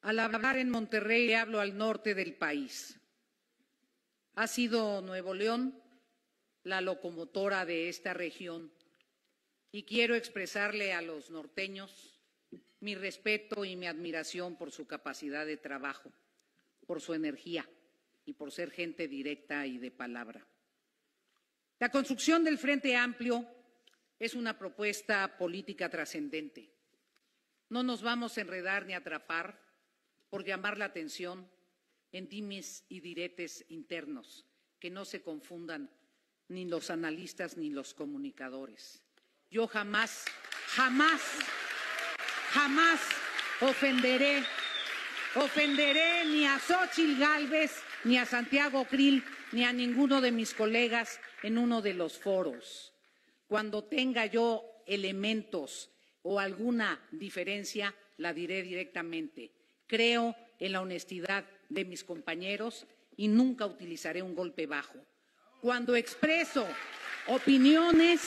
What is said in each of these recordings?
Al hablar en Monterrey le hablo al norte del país. Ha sido Nuevo León la locomotora de esta región y quiero expresarle a los norteños mi respeto y mi admiración por su capacidad de trabajo, por su energía y por ser gente directa y de palabra. La construcción del Frente Amplio es una propuesta política trascendente. No nos vamos a enredar ni a atrapar por llamar la atención en dimes y diretes internos, que no se confundan ni los analistas ni los comunicadores. Yo jamás ofenderé ni a Xóchitl Gálvez, ni a Santiago Krill, ni a ninguno de mis colegas en uno de los foros. Cuando tenga yo elementos o alguna diferencia, la diré directamente. Creo en la honestidad de mis compañeros y nunca utilizaré un golpe bajo. Cuando expreso opiniones,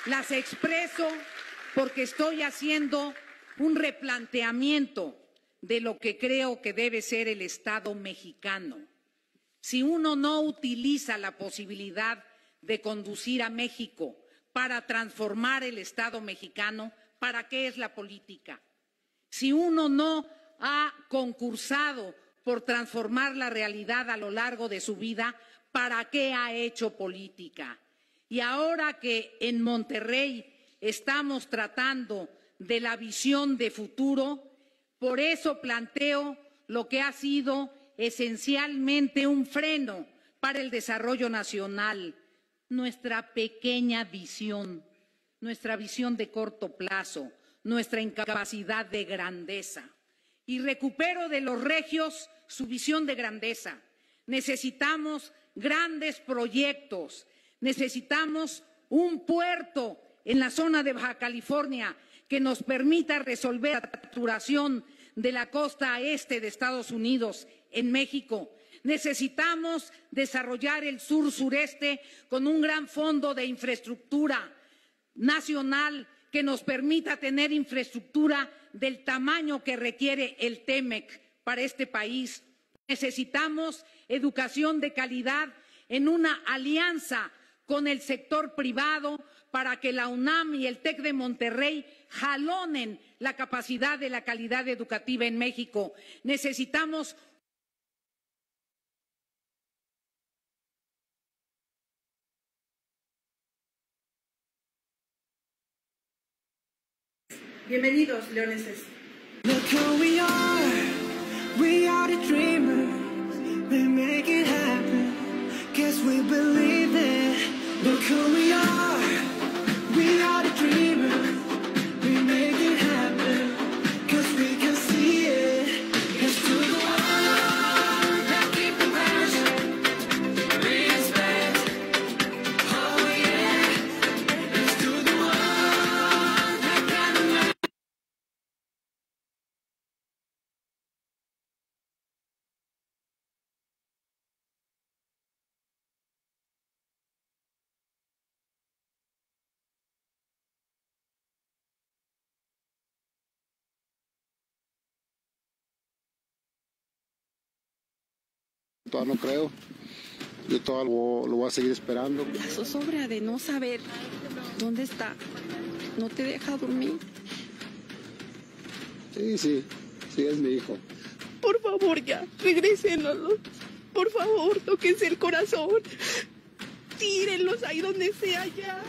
las expreso porque estoy haciendo un replanteamiento de lo que creo que debe ser el Estado mexicano. Si uno no utiliza la posibilidad de conducir a México para transformar el Estado mexicano, ¿para qué es la política? Si uno no ha concursado por transformar la realidad a lo largo de su vida, ¿para qué ha hecho política? Y ahora que en Monterrey estamos tratando de la visión de futuro, por eso planteo lo que ha sido esencialmente un freno para el desarrollo nacional, nuestra pequeña visión, nuestra visión de corto plazo, nuestra incapacidad de grandeza. Y recupero de los regios su visión de grandeza. Necesitamos grandes proyectos, necesitamos un puerto en la zona de Baja California que nos permita resolver la saturación de la costa este de Estados Unidos en México. Necesitamos desarrollar el sur-sureste con un gran fondo de infraestructura nacional que nos permita tener infraestructura del tamaño que requiere el TEMEC para este país. Necesitamos educación de calidad en una alianza con el sector privado para que la UNAM y el TEC de Monterrey jalonen la capacidad de la calidad educativa en México. Necesitamos Bienvenidos, leoneses. Look who we are the dreamers, we make it happen, guess we believe it. Look who we are the dreamers, we make it happen, cause we can see it. It's to the one that keep the passion, respect, oh yeah. It's to the one that can make. Todavía no creo, yo todavía lo voy a seguir esperando. La zozobra de no saber dónde está, no te deja dormir. Sí, es mi hijo. Por favor, ya, regrésenos. Por favor, tóquense el corazón. Tírenlos ahí donde sea ya.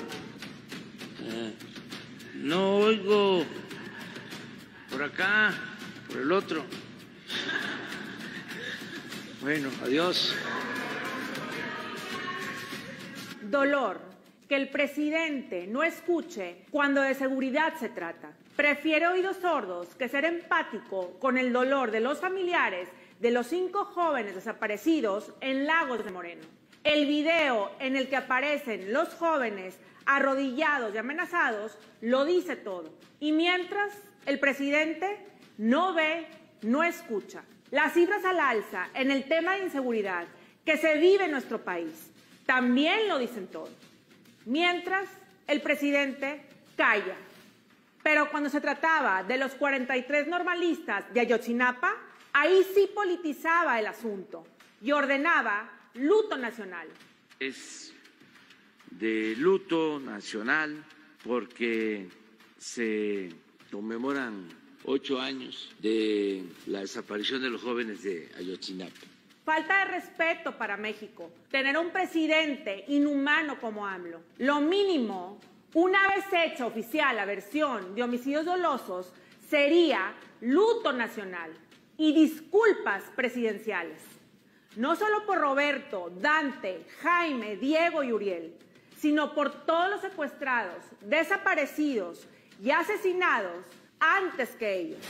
No oigo. Por acá, por el otro. Bueno, adiós. Dolor, que el presidente no escuche cuando de seguridad se trata. Prefiere oídos sordos que ser empático con el dolor de los familiares de los 5 jóvenes desaparecidos en Lagos de Moreno. El video en el que aparecen los jóvenes arrodillados y amenazados lo dice todo. Y mientras, el presidente no ve, no escucha. Las cifras al alza en el tema de inseguridad que se vive en nuestro país también lo dicen todo. Mientras, el presidente calla. Pero cuando se trataba de los 43 normalistas de Ayotzinapa, Ahí sí politizaba el asunto y ordenaba luto nacional. Es de luto nacional porque se conmemoran 8 años de la desaparición de los jóvenes de Ayotzinapa. Falta de respeto para México, tener un presidente inhumano como AMLO. Lo mínimo, una vez hecha oficial la versión de homicidios dolosos, sería luto nacional y disculpas presidenciales. No solo por Roberto, Dante, Jaime, Diego y Uriel, sino por todos los secuestrados, desaparecidos y asesinados antes que ellos.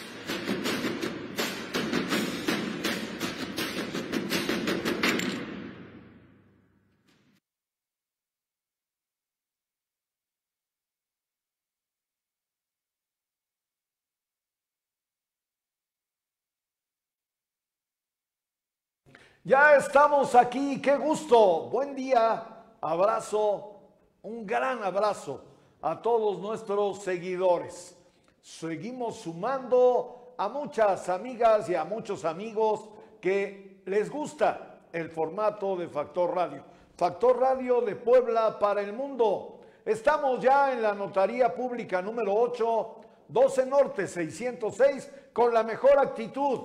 Ya estamos aquí, qué gusto, buen día, abrazo, un gran abrazo a todos nuestros seguidores. Seguimos sumando a muchas amigas y a muchos amigos que les gusta el formato de Factor Radio. Factor Radio de Puebla para el mundo. Estamos ya en la notaría pública número 8, 12 Norte 606, con la mejor actitud,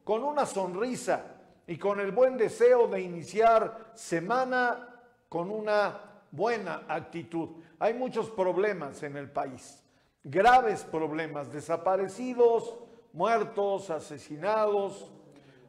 con una sonrisa y con el buen deseo de iniciar semana con una buena actitud. Hay muchos problemas en el país, graves problemas, desaparecidos, muertos, asesinados,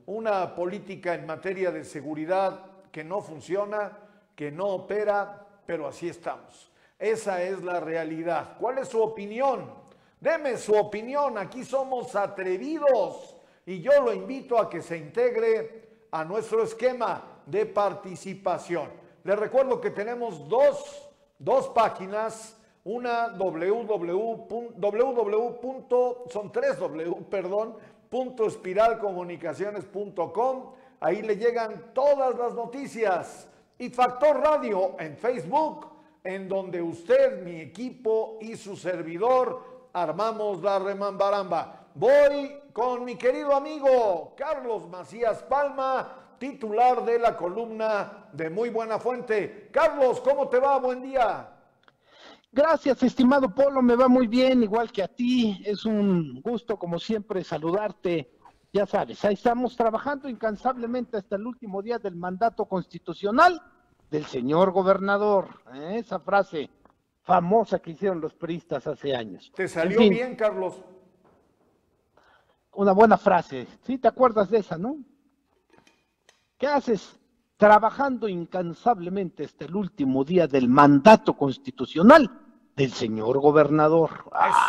una política en materia de seguridad que no funciona, que no opera, pero así estamos. Esa es la realidad. ¿Cuál es su opinión? Deme su opinión, aquí somos atrevidos y yo lo invito a que se integre a nuestro esquema de participación. Les recuerdo que tenemos dos páginas, una www.espiralcomunicaciones.com, ahí le llegan todas las noticias, y Factor Radio en Facebook, en donde usted, mi equipo y su servidor armamos la remambaramba. Voy con mi querido amigo Carlos Macías Palma, titular de la columna de Muy Buena Fuente. Carlos, ¿cómo te va? Buen día. Gracias, estimado Polo, me va muy bien, igual que a ti. Es un gusto, como siempre, saludarte. Ya sabes, ahí estamos trabajando incansablemente hasta el último día del mandato constitucional del señor gobernador. Esa frase famosa que hicieron los priistas hace años. ¿Te salió bien, Carlos? Una buena frase, ¿sí? ¿Te acuerdas de esa, no? ¿Qué haces? Trabajando incansablemente hasta el último día del mandato constitucional del señor gobernador.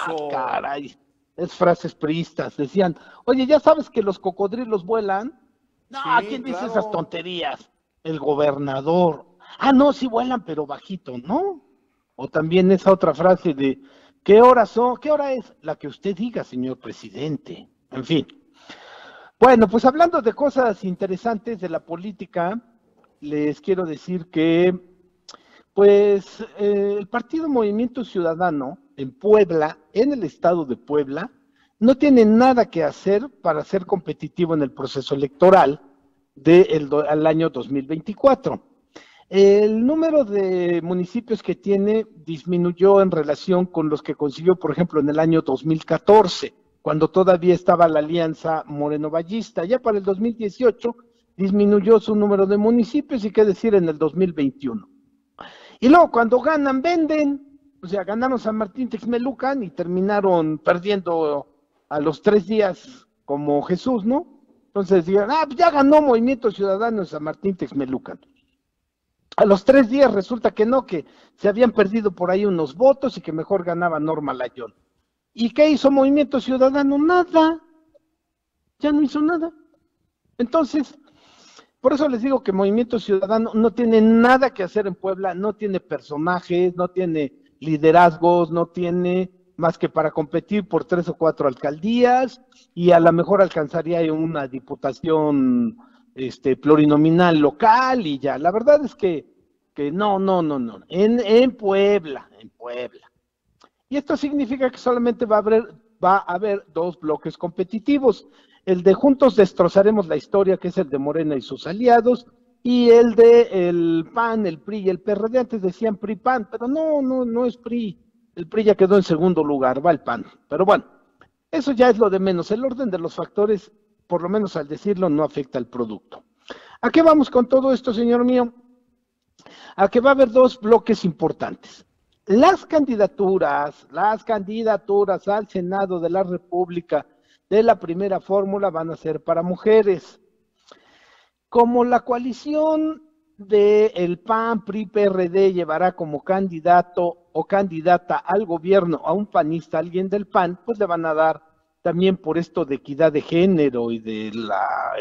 Eso. Caray, es frases priistas. Decían, oye, ¿ya sabes que los cocodrilos vuelan? No, Sí, ¿quién dice claro. esas tonterías? El gobernador. Ah, no, sí vuelan, pero bajito, ¿no? O también esa otra frase de, ¿qué horas son? ¿Qué hora es? La que usted diga, señor presidente. En fin. Bueno, pues hablando de cosas interesantes de la política, les quiero decir que, pues, el Partido Movimiento Ciudadano en Puebla, en el estado de Puebla, no tiene nada que hacer para ser competitivo en el proceso electoral al año 2024. El número de municipios que tiene disminuyó en relación con los que consiguió, por ejemplo, en el año 2014, cuando todavía estaba la alianza moreno-vallista. Ya para el 2018 disminuyó su número de municipios, y qué decir en el 2021. Y luego cuando ganan, venden. O sea, ganaron San Martín Texmelucan y terminaron perdiendo a los 3 días como Jesús, ¿no? Entonces digan, pues ya ganó Movimiento Ciudadano en San Martín Texmelucan. A los 3 días resulta que no, que se habían perdido por ahí unos votos y que mejor ganaba Norma Layón. ¿Y qué hizo Movimiento Ciudadano? Nada. Ya no hizo nada. Entonces, por eso les digo que Movimiento Ciudadano no tiene nada que hacer en Puebla, no tiene personajes, no tiene liderazgos, no tiene más que para competir por 3 o 4 alcaldías, y a lo mejor alcanzaría una diputación plurinominal local y ya. La verdad es que no, en Puebla. Y esto significa que solamente va a haber va a haber dos bloques competitivos. El de Juntos Destrozaremos la Historia, que es el de Morena y sus aliados, y el de el PAN, el PRI y el PRD. Antes decían PRI-PAN, pero no es PRI. El PRI ya quedó en segundo lugar, va el PAN. Pero bueno, eso ya es lo de menos. El orden de los factores, por lo menos al decirlo, no afecta al producto. ¿A qué vamos con todo esto, señor mío? A que va a haber dos bloques importantes. Las candidaturas al Senado de la República de la primera fórmula van a ser para mujeres. Como la coalición del PAN, PRI, PRD llevará como candidato o candidata al gobierno a un panista, alguien del PAN, pues le van a dar también por esto de equidad de género y de la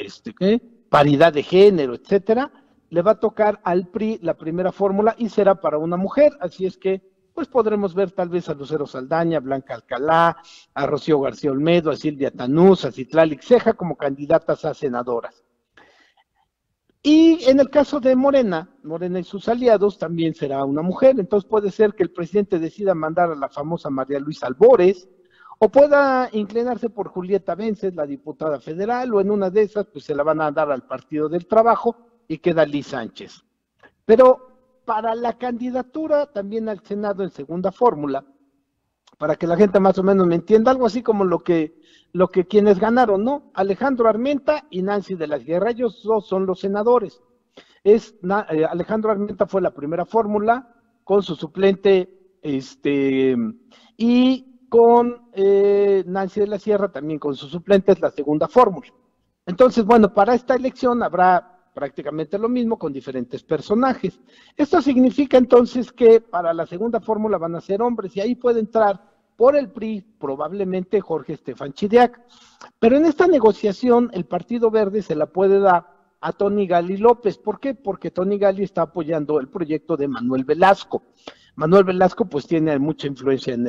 paridad de género, etcétera, le va a tocar al PRI la primera fórmula y será para una mujer, así es que pues podremos ver tal vez a Lucero Saldaña, a Blanca Alcalá, a Rocío García Olmedo, a Silvia Tanús, a Citlali Ceja como candidatas a senadoras. Y en el caso de Morena y sus aliados también será una mujer, entonces puede ser que el presidente decida mandar a la famosa María Luisa Albores, o pueda inclinarse por Julieta Vences, la diputada federal, o en una de esas pues se la van a dar al Partido del Trabajo y queda Liz Sánchez. Pero para la candidatura también al Senado en segunda fórmula, para que la gente más o menos me entienda, algo así como lo que quienes ganaron, ¿no? Alejandro Armenta y Nancy de la Guerra, ellos dos son los senadores. Alejandro Armenta fue la primera fórmula, con su suplente, y con Nancy de la Sierra también con su suplente es la segunda fórmula. Entonces, bueno, para esta elección habrá prácticamente lo mismo con diferentes personajes. Esto significa entonces que para la segunda fórmula van a ser hombres y ahí puede entrar por el PRI probablemente Jorge Estefan Chidiac. Pero en esta negociación el Partido Verde se la puede dar a Tony Gali López. ¿Por qué? Porque Tony Gali está apoyando el proyecto de Manuel Velasco. Manuel Velasco pues tiene mucha influencia en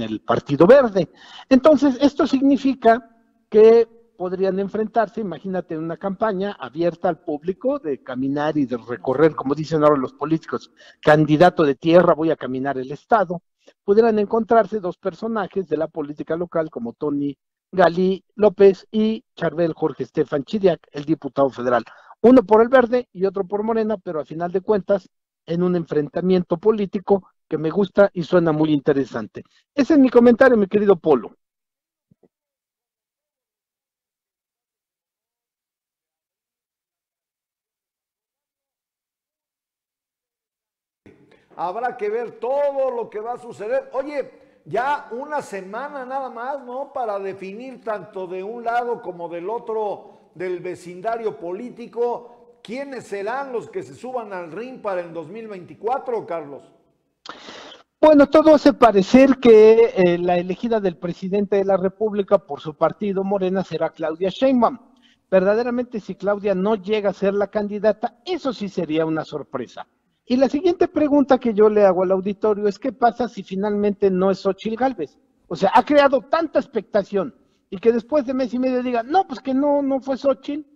el Partido Verde. Entonces esto significa que podrían enfrentarse, imagínate, una campaña abierta al público de caminar y de recorrer, como dicen ahora los políticos, candidato de tierra, voy a caminar el estado. Pudieran encontrarse dos personajes de la política local como Tony Gali López y Charbel Jorge Estefan Chidiac, el diputado federal. Uno por el Verde y otro por Morena, pero a final de cuentas en un enfrentamiento político que me gusta y suena muy interesante. Ese es mi comentario, mi querido Polo. Habrá que ver todo lo que va a suceder. Oye, ya una semana nada más, ¿no? Para definir tanto de un lado como del otro del vecindario político, ¿quiénes serán los que se suban al ring para el 2024, Carlos? Bueno, todo hace parecer que la elegida del presidente de la República por su partido Morena será Claudia Sheinbaum. Verdaderamente, si Claudia no llega a ser la candidata, eso sí sería una sorpresa. Y la siguiente pregunta que yo le hago al auditorio es, ¿qué pasa si finalmente no es Xóchitl Gálvez? O sea, ha creado tanta expectación y que después de mes y medio diga, no, pues que no fue Xóchitl,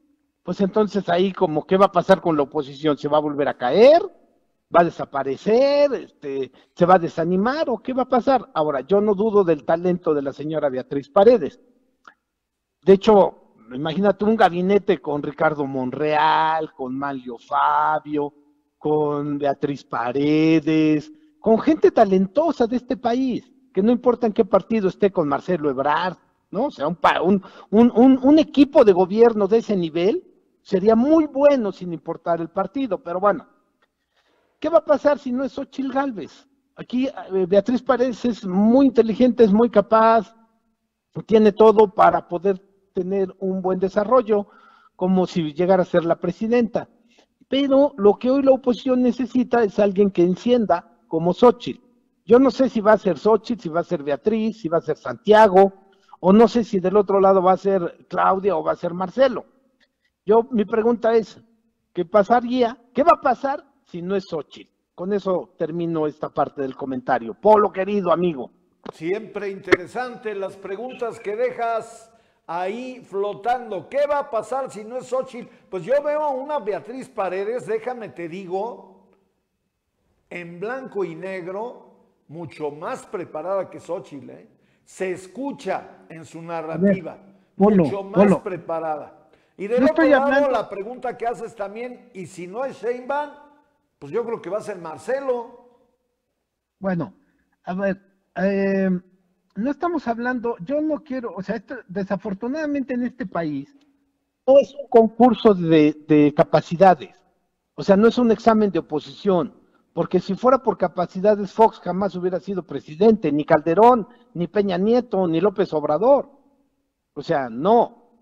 pues entonces ahí como, ¿qué va a pasar con la oposición? ¿Se va a volver a caer? ¿Va a desaparecer? ¿Se va a desanimar? ¿O qué va a pasar? Ahora, yo no dudo del talento de la señora Beatriz Paredes. De hecho, imagínate un gabinete con Ricardo Monreal, con Manlio Fabio, con Beatriz Paredes, con gente talentosa de este país, que no importa en qué partido esté, con Marcelo Ebrard, ¿no? O sea, un equipo de gobierno de ese nivel sería muy bueno sin importar el partido, pero bueno, ¿qué va a pasar si no es Xóchitl Gálvez? Aquí Beatriz Paredes es muy inteligente, es muy capaz, tiene todo para poder tener un buen desarrollo, como si llegara a ser la presidenta. Pero lo que hoy la oposición necesita es alguien que encienda como Xóchitl. Yo no sé si va a ser Xóchitl, si va a ser Beatriz, si va a ser Santiago, o no sé si del otro lado va a ser Claudia o va a ser Marcelo. Mi pregunta es, ¿qué pasaría? ¿Qué va a pasar si no es Xóchitl? Con eso termino esta parte del comentario. Polo, querido amigo. Siempre interesante las preguntas que dejas ahí flotando. ¿Qué va a pasar si no es Xóchitl? Pues yo veo a una Beatriz Paredes, déjame te digo, en blanco y negro, mucho más preparada que Xóchitl, ¿eh? se escucha en su narrativa, Polo, mucho más Polo. preparada. Y del No otro estoy lado, hablando- la pregunta que haces también, y si no es Sheinbaum, pues yo creo que va a ser Marcelo. Bueno, a ver, no estamos hablando, yo no quiero, o sea, desafortunadamente en este país no es un concurso de capacidades, o sea, no es un examen de oposición, porque si fuera por capacidades, Fox jamás hubiera sido presidente, ni Calderón, ni Peña Nieto, ni López Obrador, o sea, no.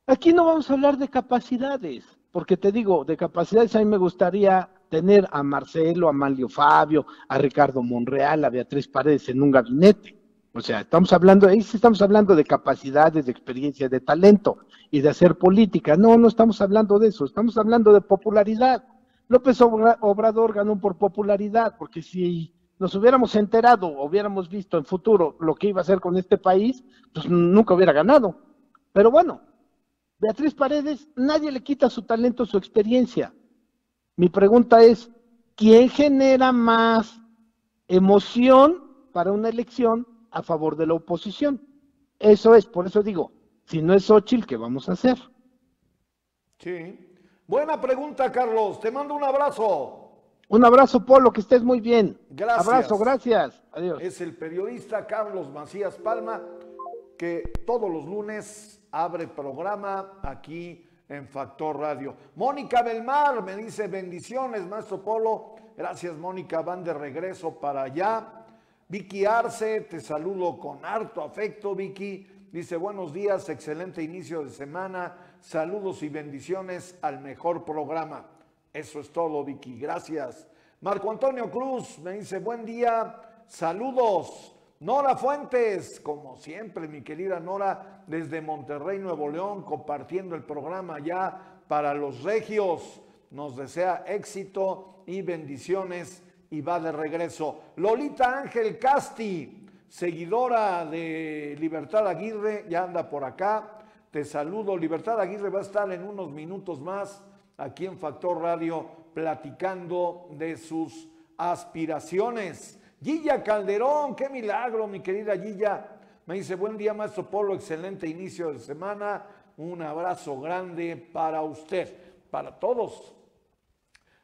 Aquí no vamos a hablar de capacidades, porque te digo, de capacidades a mí me gustaría tener a Marcelo, a Manlio Fabio, a Ricardo Monreal, a Beatriz Paredes en un gabinete. O sea, ahí sí estamos hablando de capacidades, de experiencia, de talento y de hacer política. No, no estamos hablando de eso, estamos hablando de popularidad. López Obrador ganó por popularidad, porque si nos hubiéramos enterado, hubiéramos visto en futuro lo que iba a hacer con este país, pues nunca hubiera ganado. Pero bueno, Beatriz Paredes, nadie le quita su talento, su experiencia. Mi pregunta es, ¿quién genera más emoción para una elección a favor de la oposición? Eso es, por eso digo, si no es Xóchitl, ¿qué vamos a hacer? Sí. Buena pregunta, Carlos. Te mando un abrazo. Un abrazo, Polo, que estés muy bien. Gracias. Abrazo, gracias. Adiós. Es el periodista Carlos Macías Palma, que todos los lunes abre programa aquí en Factor Radio. Mónica Belmar me dice bendiciones, maestro Polo. Gracias, Mónica, van de regreso para allá. Vicky Arce, te saludo con harto afecto, Vicky. Dice, buenos días, excelente inicio de semana. Saludos y bendiciones al mejor programa. Eso es todo, Vicky, gracias. Marco Antonio Cruz me dice, buen día, saludos. Nora Fuentes, como siempre, mi querida Nora, desde Monterrey, Nuevo León, compartiendo el programa ya para los regios. Nos desea éxito y bendiciones y va de regreso. Lolita Ángel Casti, seguidora de Libertad Aguirre, ya anda por acá. Te saludo. Libertad Aguirre va a estar en unos minutos más aquí en Factor Radio platicando de sus aspiraciones. Gilla Calderón, qué milagro, mi querida Gilla. Me dice, buen día, maestro Polo, excelente inicio de semana. Un abrazo grande para usted, para todos.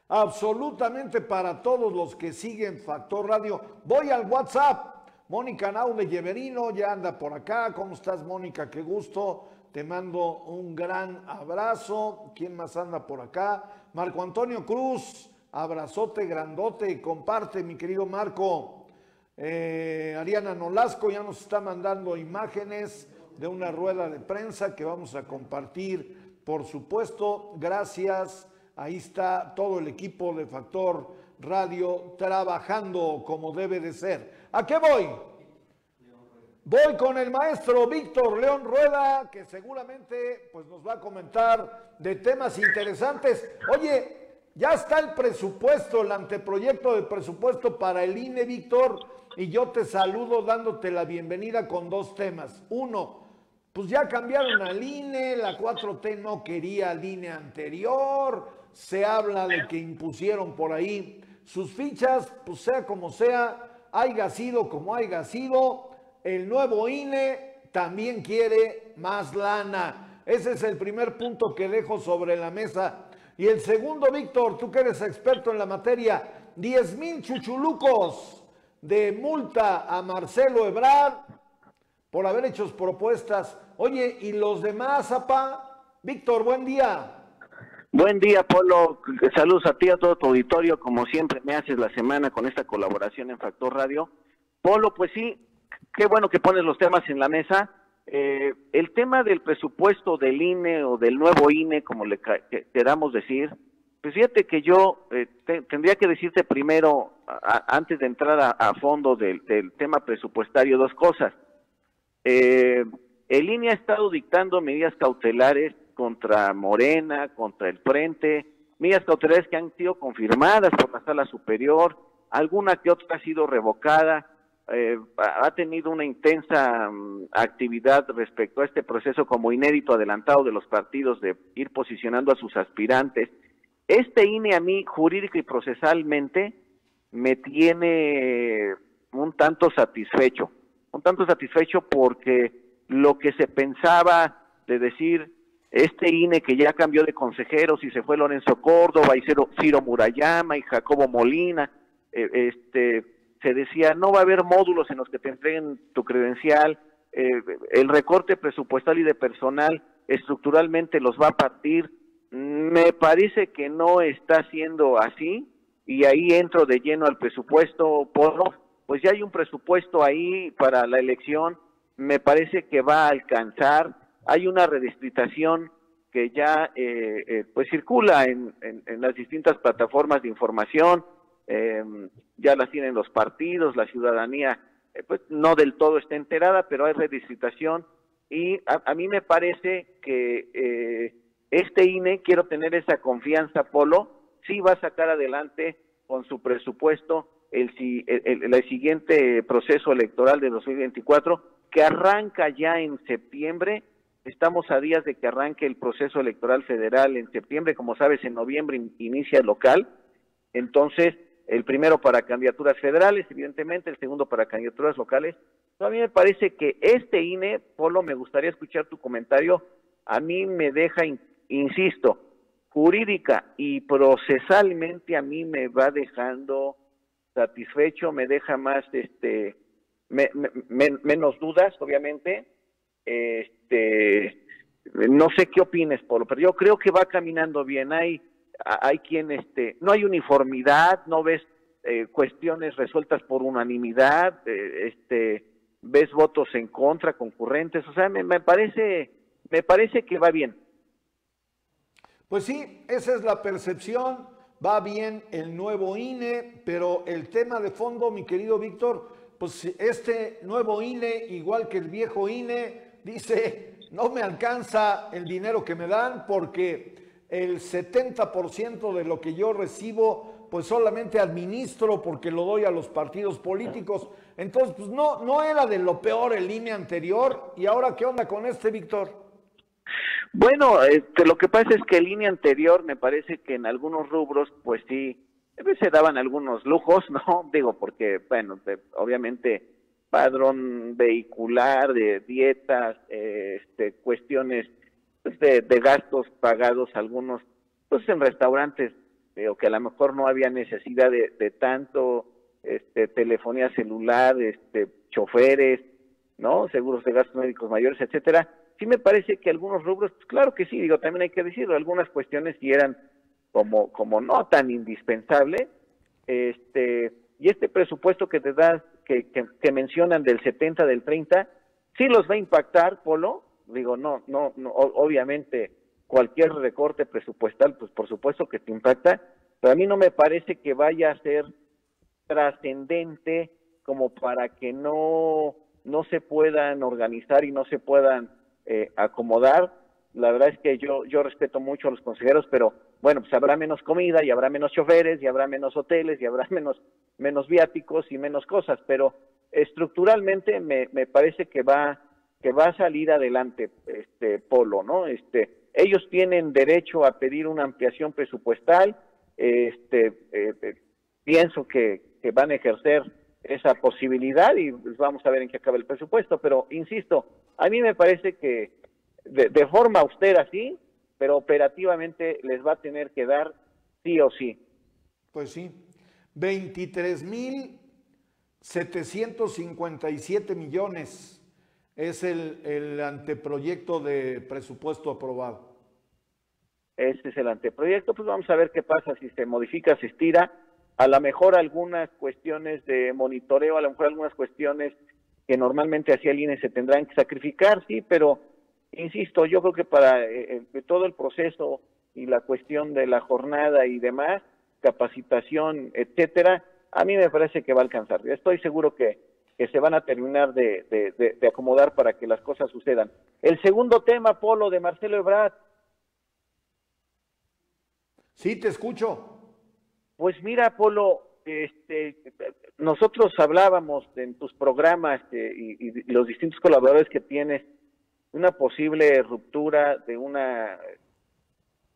Absolutamente para todos los que siguen Factor Radio. Voy al WhatsApp. Mónica Nau de Lleverino ya anda por acá. ¿Cómo estás, Mónica? Qué gusto. Te mando un gran abrazo. ¿Quién más anda por acá? Marco Antonio Cruz. Abrazote grandote. Comparte, mi querido Marco. Ariana Nolasco ya nos está mandando imágenes de una rueda de prensa que vamos a compartir, por supuesto. Gracias. Ahí está todo el equipo de Factor Radio trabajando como debe de ser. ¿A qué voy? Voy con el maestro Víctor León Rueda, que seguramente pues, nos va a comentar de temas interesantes. Oye, ya está el presupuesto, el anteproyecto de presupuesto para el INE, Víctor, y yo te saludo dándote la bienvenida con dos temas. Uno, pues ya cambiaron al INE, la 4T no quería al INE anterior, se habla de que impusieron por ahí sus fichas, pues sea como sea, haya sido como haya sido, el nuevo INE también quiere más lana. Ese es el primer punto que dejo sobre la mesa. Y el segundo, Víctor, tú que eres experto en la materia, 10,000 chuchulucos de multa a Marcelo Ebrard por haber hecho propuestas. Oye, ¿y los demás, apá? Víctor, buen día. Buen día, Polo. Saludos a ti, a todo tu auditorio. Como siempre me haces la semana con esta colaboración en Factor Radio. Polo, pues sí, qué bueno que pones los temas en la mesa. El tema del presupuesto del INE o del nuevo INE, como le queramos decir, pues fíjate que yo tendría que decirte primero, antes de entrar a fondo del tema presupuestario, dos cosas. El INE ha estado dictando medidas cautelares contra Morena, contra el Frente, medidas cautelares que han sido confirmadas por la Sala Superior, alguna que otra ha sido revocada. Ha tenido una intensa actividad respecto a este proceso como inédito adelantado de los partidos de ir posicionando a sus aspirantes. Este INE a mí jurídica y procesalmente me tiene un tanto satisfecho. satisfecho porque lo que se pensaba de decir, este INE que ya cambió de consejeros y se fue Lorenzo Córdoba y Ciro Murayama y Jacobo Molina, se decía, no va a haber módulos en los que te entreguen tu credencial, el recorte presupuestal y de personal estructuralmente los va a partir. Me parece que no está siendo así, y ahí entro de lleno al presupuesto, Polo. Pues ya hay un presupuesto ahí para la elección, me parece que va a alcanzar. Hay una redistritación que ya pues circula en las distintas plataformas de información, ya las tienen los partidos, la ciudadanía pues no del todo está enterada, pero hay redistritación, y a mí me parece que este INE, quiero tener esa confianza, Polo, sí va a sacar adelante con su presupuesto el siguiente proceso electoral de 2024, que arranca ya en septiembre. Estamos a días de que arranque el proceso electoral federal en septiembre, como sabes, en noviembre inicia el local, entonces el primero para candidaturas federales, evidentemente, el segundo para candidaturas locales. A mí me parece que este INE, Polo, me gustaría escuchar tu comentario, a mí me deja, insisto, jurídica y procesalmente a mí me va dejando satisfecho, me deja más, menos dudas, obviamente. No sé qué opines, Polo, pero yo creo que va caminando bien. Hay quien, no hay uniformidad, no ves cuestiones resueltas por unanimidad, ves votos en contra, concurrentes, o sea, me parece que va bien. Pues sí, esa es la percepción, va bien el nuevo INE, pero el tema de fondo, mi querido Víctor, pues este nuevo INE, igual que el viejo INE, dice, no me alcanza el dinero que me dan porque el 70% de lo que yo recibo, pues solamente administro porque lo doy a los partidos políticos. Entonces, pues no era de lo peor el INE anterior. ¿Y ahora qué onda con este, Víctor? Bueno, lo que pasa es que el INE anterior me parece que en algunos rubros, pues sí, se daban algunos lujos, ¿no? Digo, porque, bueno, obviamente padrón vehicular, de dietas, cuestiones pues, de gastos pagados, algunos, pues en restaurantes, o que a lo mejor no había necesidad de tanto, telefonía celular, choferes, ¿no? Seguros de gastos médicos mayores, etcétera. Sí me parece que algunos rubros, pues claro que sí, digo, también hay que decirlo, algunas cuestiones sí eran como no tan indispensable, y este presupuesto que te das, que mencionan del 70, del 30, sí los va a impactar, Polo. Digo, no, obviamente cualquier recorte presupuestal, pues por supuesto que te impacta, pero a mí no me parece que vaya a ser trascendente como para que no se puedan organizar y no se puedan acomodar. La verdad es que yo respeto mucho a los consejeros, pero bueno, pues habrá menos comida y habrá menos choferes y habrá menos hoteles y habrá menos viáticos y menos cosas, pero estructuralmente me parece que va a salir adelante, Polo, ¿no? Ellos tienen derecho a pedir una ampliación presupuestal, pienso que van a ejercer esa posibilidad y pues vamos a ver en qué acaba el presupuesto, pero insisto, a mí me parece que de forma austera sí, pero operativamente les va a tener que dar sí o sí. Pues sí, 23,757 millones es el anteproyecto de presupuesto aprobado. Este es el anteproyecto, pues vamos a ver qué pasa, si se modifica, se estira, a lo mejor algunas cuestiones de monitoreo, a lo mejor algunas cuestiones que normalmente hacía el INE se tendrán que sacrificar, sí, pero insisto, yo creo que para todo el proceso y la cuestión de la jornada y demás, capacitación, etcétera, a mí me parece que va a alcanzar. Estoy seguro que se van a terminar de acomodar para que las cosas sucedan. El segundo tema, Polo, de Marcelo Ebrard. Sí, te escucho. Pues mira, Polo, nosotros hablábamos en tus programas y los distintos colaboradores que tienes, una posible ruptura de una...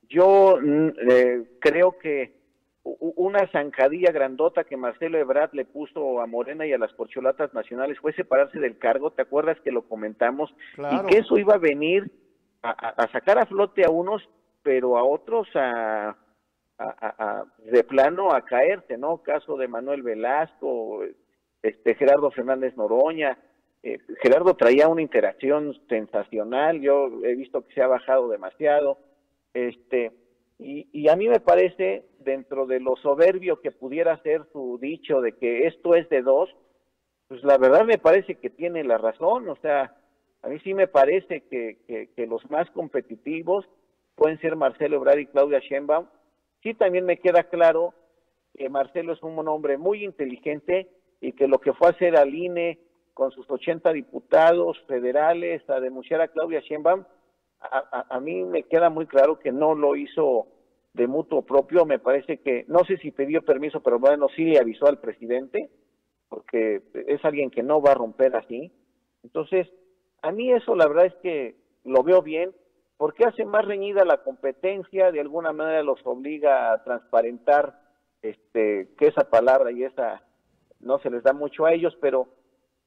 Yo creo que una zancadilla grandota que Marcelo Ebrard le puso a Morena y a las corcholatas nacionales fue separarse del cargo, ¿te acuerdas que lo comentamos? Claro. Y que eso iba a venir a sacar a flote a unos, pero a otros de plano a caerse, ¿no? Caso de Manuel Velasco, Gerardo Fernández Noroña. Gerardo traía una interacción sensacional, yo he visto que se ha bajado demasiado, y a mí me parece, dentro de lo soberbio que pudiera ser su dicho de que esto es de dos, pues la verdad me parece que tiene la razón. O sea, a mí sí me parece que los más competitivos pueden ser Marcelo Ebrard y Claudia Sheinbaum. Sí, también me queda claro que Marcelo es un hombre muy inteligente y que lo que fue a hacer al INE con sus 80 diputados federales a denunciar a Claudia Sheinbaum, a mí me queda muy claro que no lo hizo de mutuo propio. Me parece que, no sé si pidió permiso, pero bueno, sí le avisó al presidente, porque es alguien que no va a romper así. Entonces, a mí eso la verdad es que lo veo bien, porque hace más reñida la competencia, de alguna manera los obliga a transparentar que esa palabra y esa no se les da mucho a ellos, pero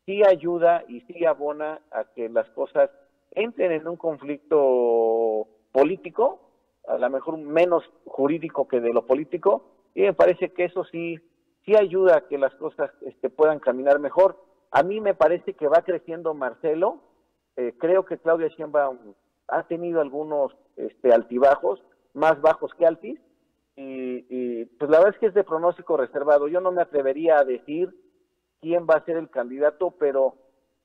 sí ayuda y sí abona a que las cosas entren en un conflicto político, a lo mejor menos jurídico que de lo político, y me parece que eso sí ayuda a que las cosas puedan caminar mejor. A mí me parece que va creciendo Marcelo. Creo que Claudia Sheinbaum ha tenido algunos altibajos, más bajos que altis, y pues la verdad es que es de pronóstico reservado. Yo no me atrevería a decir quién va a ser el candidato, pero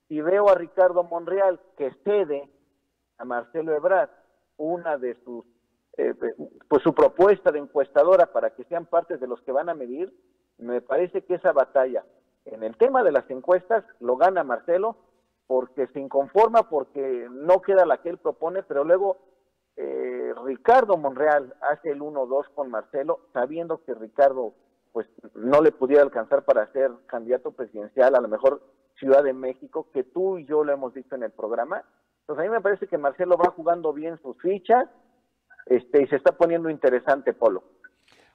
si veo a Ricardo Monreal que cede a Marcelo Ebrard una de sus pues su propuesta de encuestadora para que sean parte de los que van a medir, me parece que esa batalla en el tema de las encuestas lo gana Marcelo, porque se inconforma, porque no queda la que él propone, pero luego Ricardo Monreal hace el 1-2 con Marcelo, sabiendo que Ricardo pues no le pudiera alcanzar para ser candidato presidencial, a lo mejor Ciudad de México, que tú y yo lo hemos dicho en el programa. Entonces a mí me parece que Marcelo va jugando bien sus fichas, y se está poniendo interesante, Polo.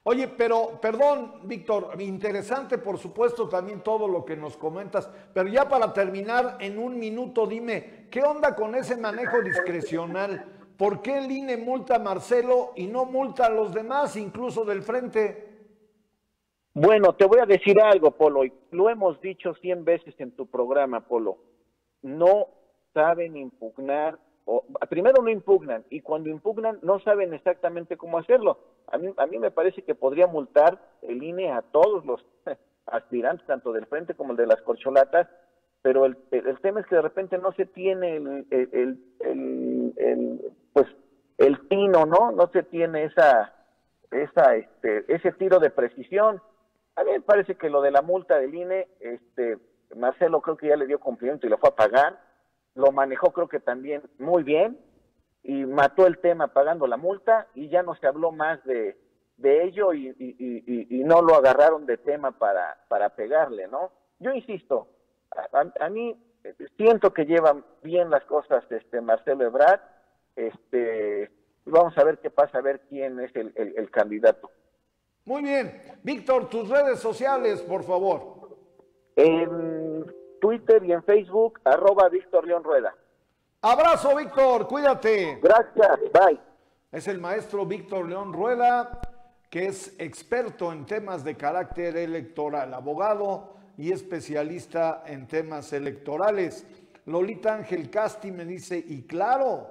Oye, pero, perdón, Víctor, interesante por supuesto también todo lo que nos comentas, pero ya para terminar, en un minuto dime, ¿qué onda con ese manejo discrecional? ¿Por qué el INE multa a Marcelo y no multa a los demás, incluso del frente? Bueno, te voy a decir algo, Polo, y lo hemos dicho 100 veces en tu programa, Polo. No saben impugnar, primero no impugnan, y cuando impugnan no saben exactamente cómo hacerlo. A mí me parece que podría multar el INE a todos los aspirantes, tanto del frente como el de las corcholatas, pero el tema es que de repente no se tiene el tino, ¿no? No se tiene ese tiro de precisión. A mí me parece que lo de la multa del INE, Marcelo creo que ya le dio cumplimiento y lo fue a pagar, lo manejó creo que también muy bien, y mató el tema pagando la multa, y ya no se habló más de ello, y no lo agarraron de tema para pegarle, ¿no? Yo insisto, a mí siento que llevan bien las cosas Marcelo Ebrard, vamos a ver qué pasa, a ver quién es el candidato. Muy bien. Víctor, tus redes sociales, por favor. En Twitter y en Facebook, @Víctor León Rueda. Abrazo, Víctor, cuídate. Gracias, bye. Es el maestro Víctor León Rueda, que es experto en temas de carácter electoral, abogado y especialista en temas electorales. Lolita Ángel Casti me dice, y claro,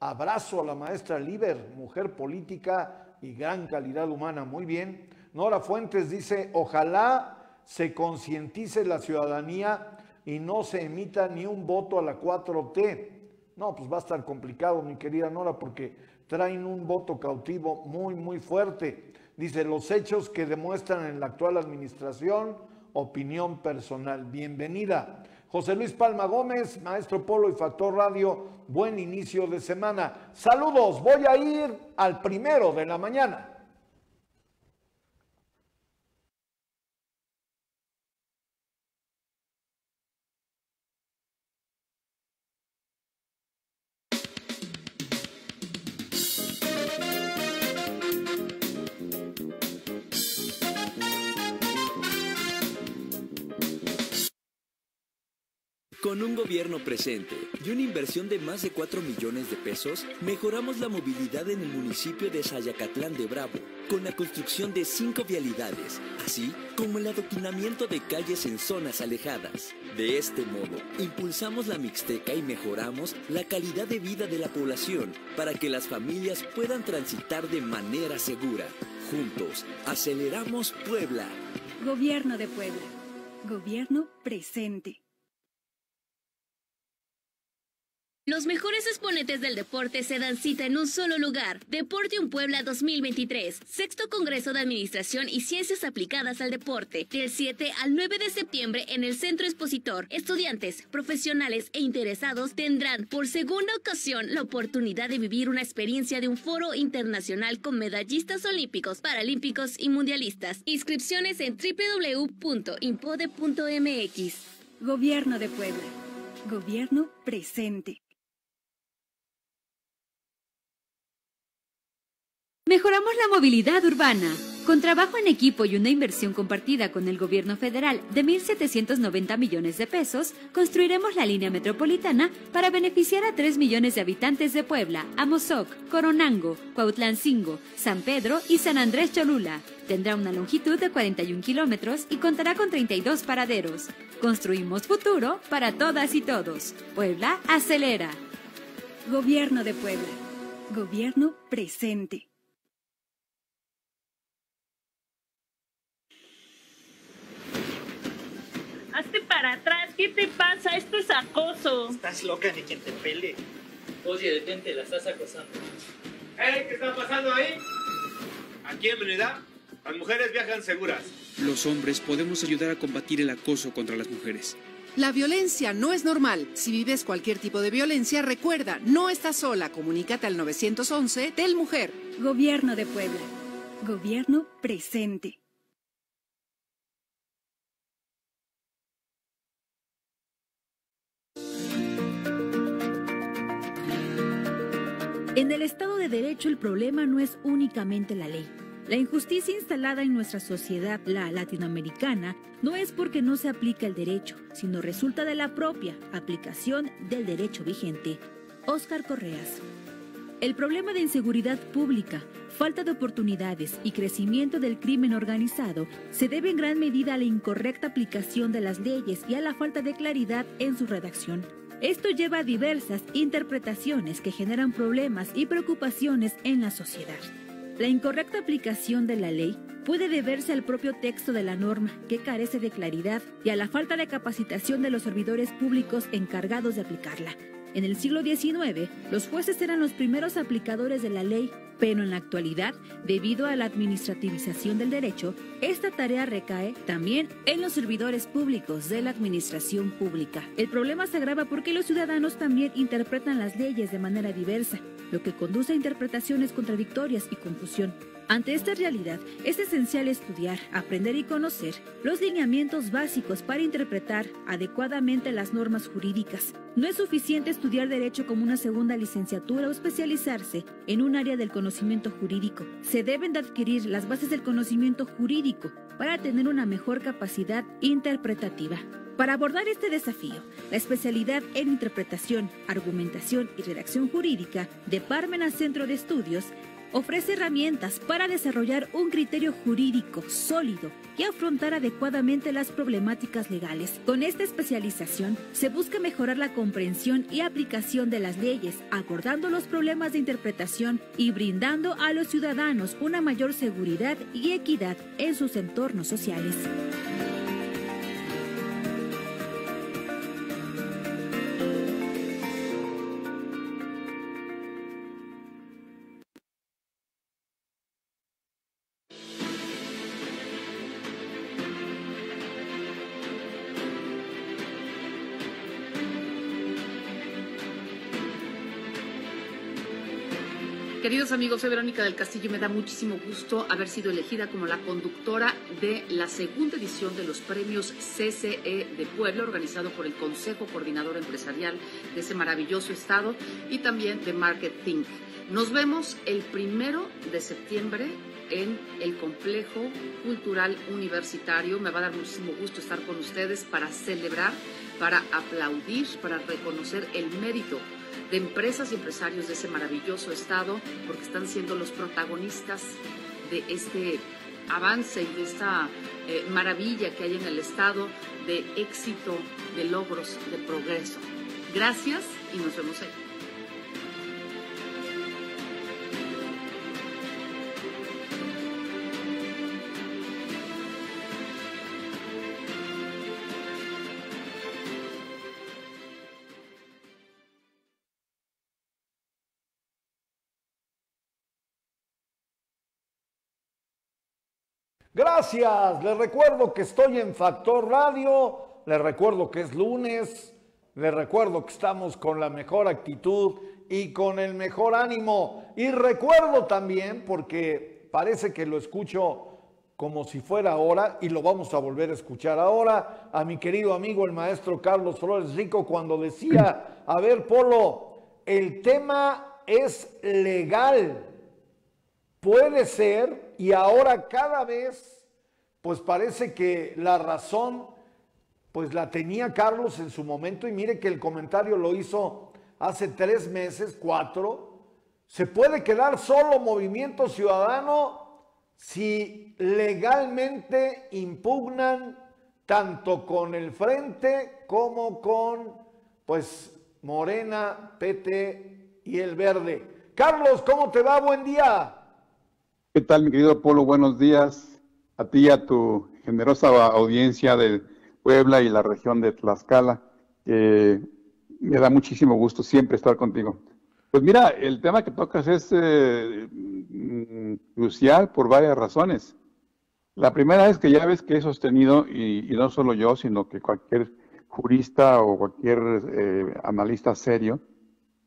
abrazo a la maestra Liber, mujer política y gran calidad humana. Muy bien. Nora Fuentes dice, ojalá se concientice la ciudadanía y no se emita ni un voto a la 4T. No, pues va a estar complicado, mi querida Nora, porque traen un voto cautivo muy, muy fuerte. Dice, los hechos que demuestran en la actual administración, opinión personal. Bienvenida. José Luis Palma Gómez, maestro Polo y Factor Radio, buen inicio de semana. Saludos, voy a ir al 1 de la mañana. Con un gobierno presente y una inversión de más de 4 millones de pesos, mejoramos la movilidad en el municipio de Xayacatlán de Bravo, con la construcción de 5 vialidades, así como el adoquinamiento de calles en zonas alejadas. De este modo, impulsamos la Mixteca y mejoramos la calidad de vida de la población para que las familias puedan transitar de manera segura. Juntos, aceleramos Puebla. Gobierno de Puebla. Gobierno presente. Los mejores exponentes del deporte se dan cita en un solo lugar. Deportium Puebla 2023, Sexto Congreso de Administración y Ciencias Aplicadas al Deporte, del 7 al 9 de septiembre en el Centro Expositor. Estudiantes, profesionales e interesados tendrán por segunda ocasión la oportunidad de vivir una experiencia de un foro internacional con medallistas olímpicos, paralímpicos y mundialistas. Inscripciones en www.impode.mx. Gobierno de Puebla. Gobierno presente. Mejoramos la movilidad urbana. Con trabajo en equipo y una inversión compartida con el gobierno federal de 1.790 millones de pesos, construiremos la línea metropolitana para beneficiar a 3 millones de habitantes de Puebla, Amozoc, Coronango, Cuautlancingo, San Pedro y San Andrés Cholula. Tendrá una longitud de 41 kilómetros y contará con 32 paraderos. Construimos futuro para todas y todos. Puebla acelera. Gobierno de Puebla. Gobierno presente. Hazte para atrás, ¿qué te pasa? Esto es acoso. Estás loca, ni quien te pele. Oye, detente, la estás acosando. ¿Qué está pasando ahí? Aquí en Unidad, las mujeres viajan seguras. Los hombres podemos ayudar a combatir el acoso contra las mujeres. La violencia no es normal. Si vives cualquier tipo de violencia, recuerda, no estás sola. Comunícate al 911 del Mujer. Gobierno de Puebla. Gobierno presente. En el Estado de Derecho el problema no es únicamente la ley. La injusticia instalada en nuestra sociedad, la latinoamericana, no es porque no se aplica el derecho, sino resulta de la propia aplicación del derecho vigente. Óscar Correas. El problema de inseguridad pública, falta de oportunidades y crecimiento del crimen organizado se debe en gran medida a la incorrecta aplicación de las leyes y a la falta de claridad en su redacción. Esto lleva a diversas interpretaciones que generan problemas y preocupaciones en la sociedad. La incorrecta aplicación de la ley puede deberse al propio texto de la norma, que carece de claridad, y a la falta de capacitación de los servidores públicos encargados de aplicarla. En el siglo XIX, los jueces eran los primeros aplicadores de la ley, pero en la actualidad, debido a la administrativización del derecho, esta tarea recae también en los servidores públicos de la administración pública. El problema se agrava porque los ciudadanos también interpretan las leyes de manera diversa, lo que conduce a interpretaciones contradictorias y confusión. Ante esta realidad, es esencial estudiar, aprender y conocer los lineamientos básicos para interpretar adecuadamente las normas jurídicas. No es suficiente estudiar Derecho como una segunda licenciatura o especializarse en un área del conocimiento jurídico. Se deben de adquirir las bases del conocimiento jurídico para tener una mejor capacidad interpretativa. Para abordar este desafío, la especialidad en Interpretación, Argumentación y Redacción Jurídica de Parmenas Centro de Estudios ofrece herramientas para desarrollar un criterio jurídico sólido y afrontar adecuadamente las problemáticas legales. Con esta especialización se busca mejorar la comprensión y aplicación de las leyes, abordando los problemas de interpretación y brindando a los ciudadanos una mayor seguridad y equidad en sus entornos sociales. Queridos amigos, soy Verónica del Castillo y me da muchísimo gusto haber sido elegida como la conductora de la segunda edición de los premios CCE de Puebla, organizado por el Consejo Coordinador Empresarial de ese maravilloso estado y también de Marketing. Nos vemos el 1 de septiembre en el Complejo Cultural Universitario. Me va a dar muchísimo gusto estar con ustedes para celebrar para aplaudir, para reconocer el mérito de empresas y empresarios de ese maravilloso estado, porque están siendo los protagonistas de este avance y de esta maravilla que hay en el estado, de éxito, de logros, de progreso. Gracias y nos vemos ahí. Gracias, les recuerdo que estoy en Factor Radio, les recuerdo que es lunes, les recuerdo que estamos con la mejor actitud y con el mejor ánimo. Y recuerdo también, porque parece que lo escucho como si fuera ahora, y lo vamos a volver a escuchar ahora, a mi querido amigo el maestro Carlos Flores Rico, cuando decía, a ver, Polo, el tema es legal. Puede ser, y ahora cada vez, pues parece que la razón, pues la tenía Carlos en su momento, y mire que el comentario lo hizo hace 3 meses, 4. ¿Se puede quedar solo Movimiento Ciudadano si legalmente impugnan tanto con el Frente como con, pues, Morena, PT y el Verde? Carlos, ¿cómo te va? Buen día. ¿Qué tal, mi querido Polo? Buenos días a ti y a tu generosa audiencia de Puebla y la región de Tlaxcala. Me da muchísimo gusto siempre estar contigo. Pues mira, el tema que tocas es crucial por varias razones. La primera es que ya ves que he sostenido, y no solo yo, sino que cualquier jurista o cualquier analista serio,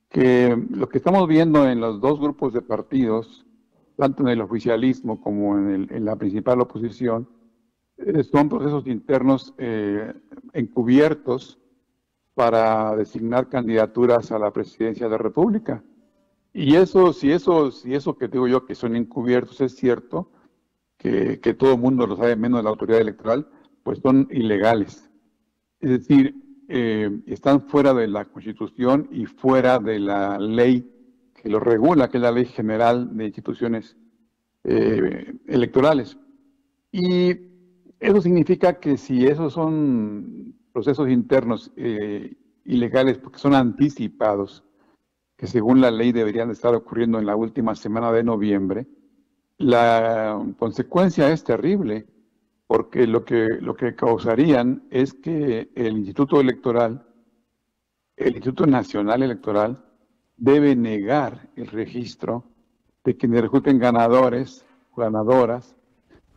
que lo que estamos viendo en los dos grupos de partidos, tanto en el oficialismo como en la principal oposición, son procesos internos encubiertos para designar candidaturas a la presidencia de la República. Y eso, si eso que digo yo que son encubiertos es cierto, que todo el mundo lo sabe menos la autoridad electoral, pues son ilegales. Es decir, están fuera de la Constitución y fuera de la ley que lo regula, que es la Ley General de Instituciones Electorales. Y eso significa que si esos son procesos internos ilegales, porque son anticipados, que según la ley deberían estar ocurriendo en la última semana de noviembre, la consecuencia es terrible, porque lo que causarían es que el Instituto Nacional Electoral, debe negar el registro de quienes resulten ganadores o ganadoras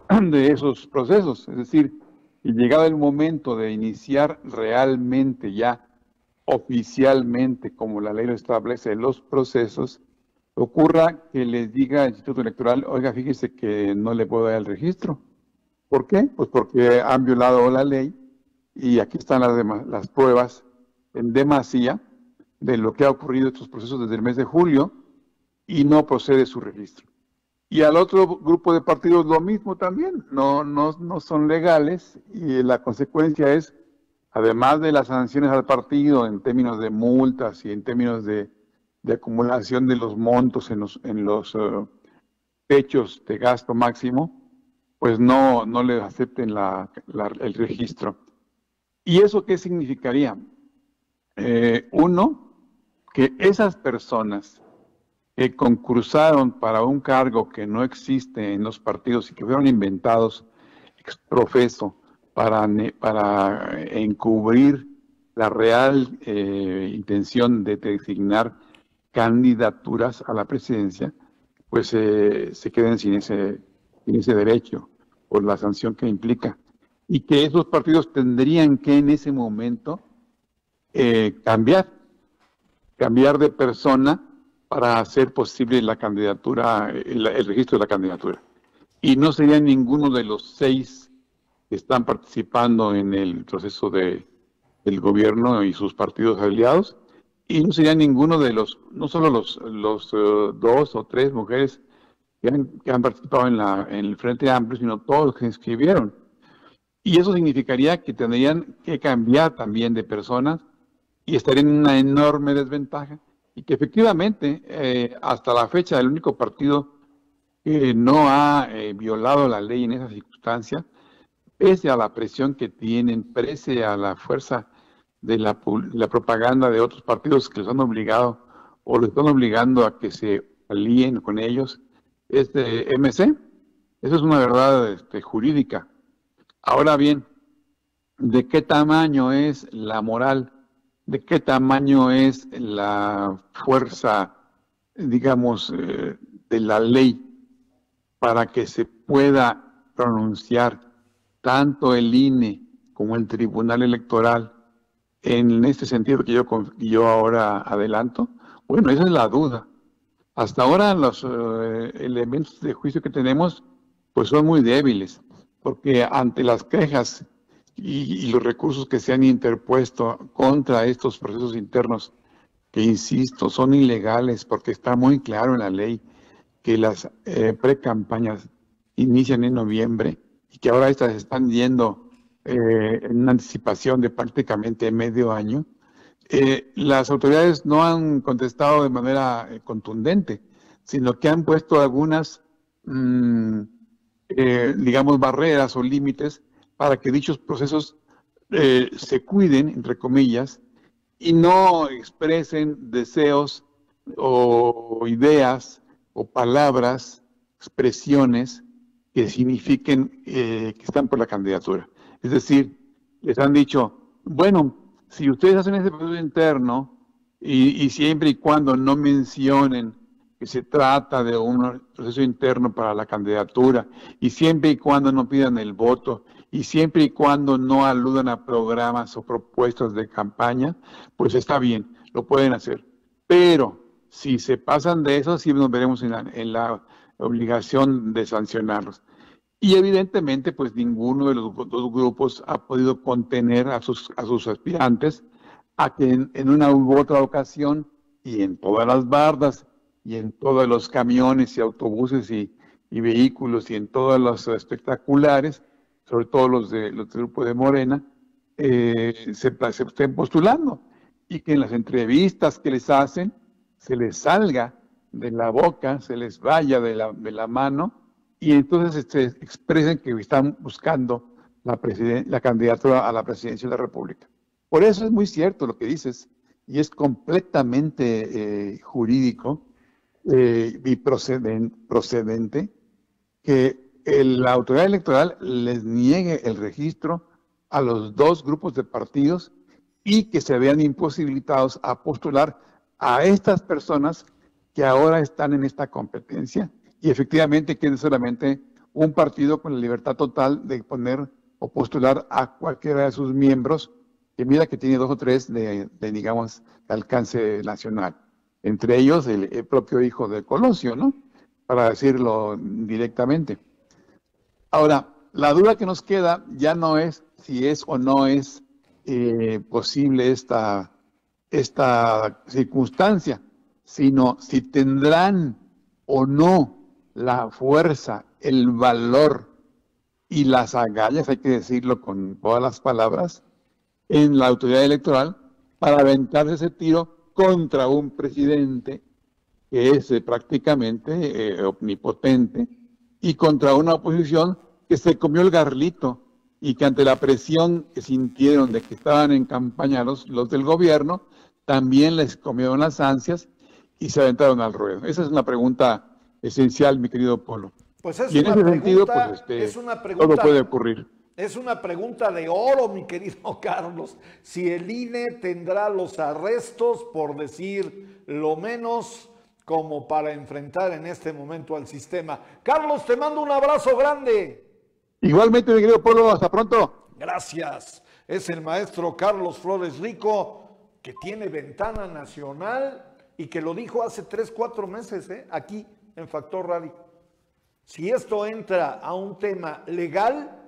de esos procesos. Es decir, y llegado el momento de iniciar realmente ya oficialmente, como la ley lo establece, los procesos, ocurra que les diga al Instituto Electoral, oiga, fíjese que no le puedo dar el registro. ¿Por qué? Pues porque han violado la ley y aquí están las pruebas en demasía de lo que ha ocurrido en estos procesos desde el mes de julio y no procede su registro. Y al otro grupo de partidos lo mismo también, no son legales y la consecuencia es, además de las sanciones al partido en términos de multas y en términos de acumulación de los montos en los techos de gasto máximo, pues no le acepten el registro. ¿Y eso qué significaría? Uno, que esas personas que concursaron para un cargo que no existe en los partidos y que fueron inventados ex profeso para encubrir la real intención de designar candidaturas a la presidencia, pues se queden sin ese derecho por la sanción que implica. Y que esos partidos tendrían que en ese momento cambiar de persona para hacer posible la candidatura, el registro de la candidatura. Y no sería ninguno de los 6 que están participando en el proceso del gobierno y sus partidos aliados, y no sería ninguno de no solo los 2 o 3 mujeres que han participado en el Frente Amplio, sino todos los que se inscribieron. Y eso significaría que tendrían que cambiar también de personas y estarían en una enorme desventaja. Y que efectivamente, hasta la fecha, el único partido que no ha violado la ley en esa circunstancia, pese a la presión que tienen, pese a la fuerza de la propaganda de otros partidos que les han obligado o les están obligando a que se alíen con ellos, es MC. Eso es una verdad jurídica. Ahora bien, ¿de qué tamaño es la moral? ¿De qué tamaño es la fuerza, digamos, de la ley para que se pueda pronunciar tanto el INE como el Tribunal Electoral en este sentido que yo ahora adelanto? Bueno, esa es la duda. Hasta ahora los elementos de juicio que tenemos pues son muy débiles, porque ante las quejas y los recursos que se han interpuesto contra estos procesos internos, que insisto, son ilegales porque está muy claro en la ley que las precampañas inician en noviembre y que ahora estas están yendo en una anticipación de prácticamente medio año, las autoridades no han contestado de manera contundente, sino que han puesto algunas, digamos, barreras o límites para que dichos procesos se cuiden, entre comillas, y no expresen deseos o ideas o palabras, expresiones que signifiquen que están por la candidatura. Es decir, les han dicho, bueno, si ustedes hacen ese proceso interno y siempre y cuando no mencionen que se trata de un proceso interno para la candidatura y siempre y cuando no pidan el voto y siempre y cuando no aludan a programas o propuestas de campaña, pues está bien, lo pueden hacer. Pero si se pasan de eso, sí nos veremos en la obligación de sancionarlos. Y evidentemente, pues ninguno de los dos grupos ha podido contener a sus aspirantes a que en una u otra ocasión y en todas las bardas y en todos los camiones y autobuses y vehículos y en todos los espectaculares, sobre todo los del grupo de Morena, se estén postulando y que en las entrevistas que les hacen se les salga de la boca, se les vaya de la mano y entonces expresen que están buscando la candidatura a la presidencia de la República. Por eso es muy cierto lo que dices y es completamente jurídico y procedente que la autoridad electoral les niegue el registro a los dos grupos de partidos y que se vean imposibilitados a postular a estas personas que ahora están en esta competencia y efectivamente queden solamente un partido con la libertad total de poner o postular a cualquiera de sus miembros, que mira que tiene 2 o 3 digamos, de alcance nacional. Entre ellos el propio hijo de Colosio, ¿no? Para decirlo directamente. Ahora, la duda que nos queda ya no es si es o no es posible esta circunstancia, sino si tendrán o no la fuerza, el valor y las agallas, hay que decirlo con todas las palabras, en la autoridad electoral para aventar ese tiro contra un presidente que es prácticamente omnipotente y contra una oposición que se comió el garlito y que ante la presión que sintieron de que estaban en campaña los del gobierno, también les comieron las ansias y se aventaron al ruedo. Esa es una pregunta esencial, mi querido Polo. Pues es y en una ese pregunta, sentido, es una pregunta, todo puede ocurrir. Es una pregunta de oro, mi querido Carlos. Si el INE tendrá los arrestos, por decir lo menos, como para enfrentar en este momento al sistema. Carlos, te mando un abrazo grande. Igualmente, mi querido Polo, hasta pronto. Gracias. Es el maestro Carlos Flores Rico, que tiene ventana nacional y que lo dijo hace 3, 4 meses, aquí en Factor Radio. Si esto entra a un tema legal,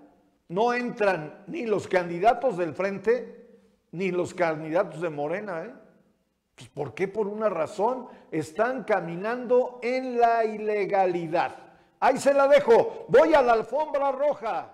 no entran ni los candidatos del Frente, ni los candidatos de Morena, Pues ¿por qué? Por una razón, están caminando en la ilegalidad. Ahí se la dejo, voy a la alfombra roja.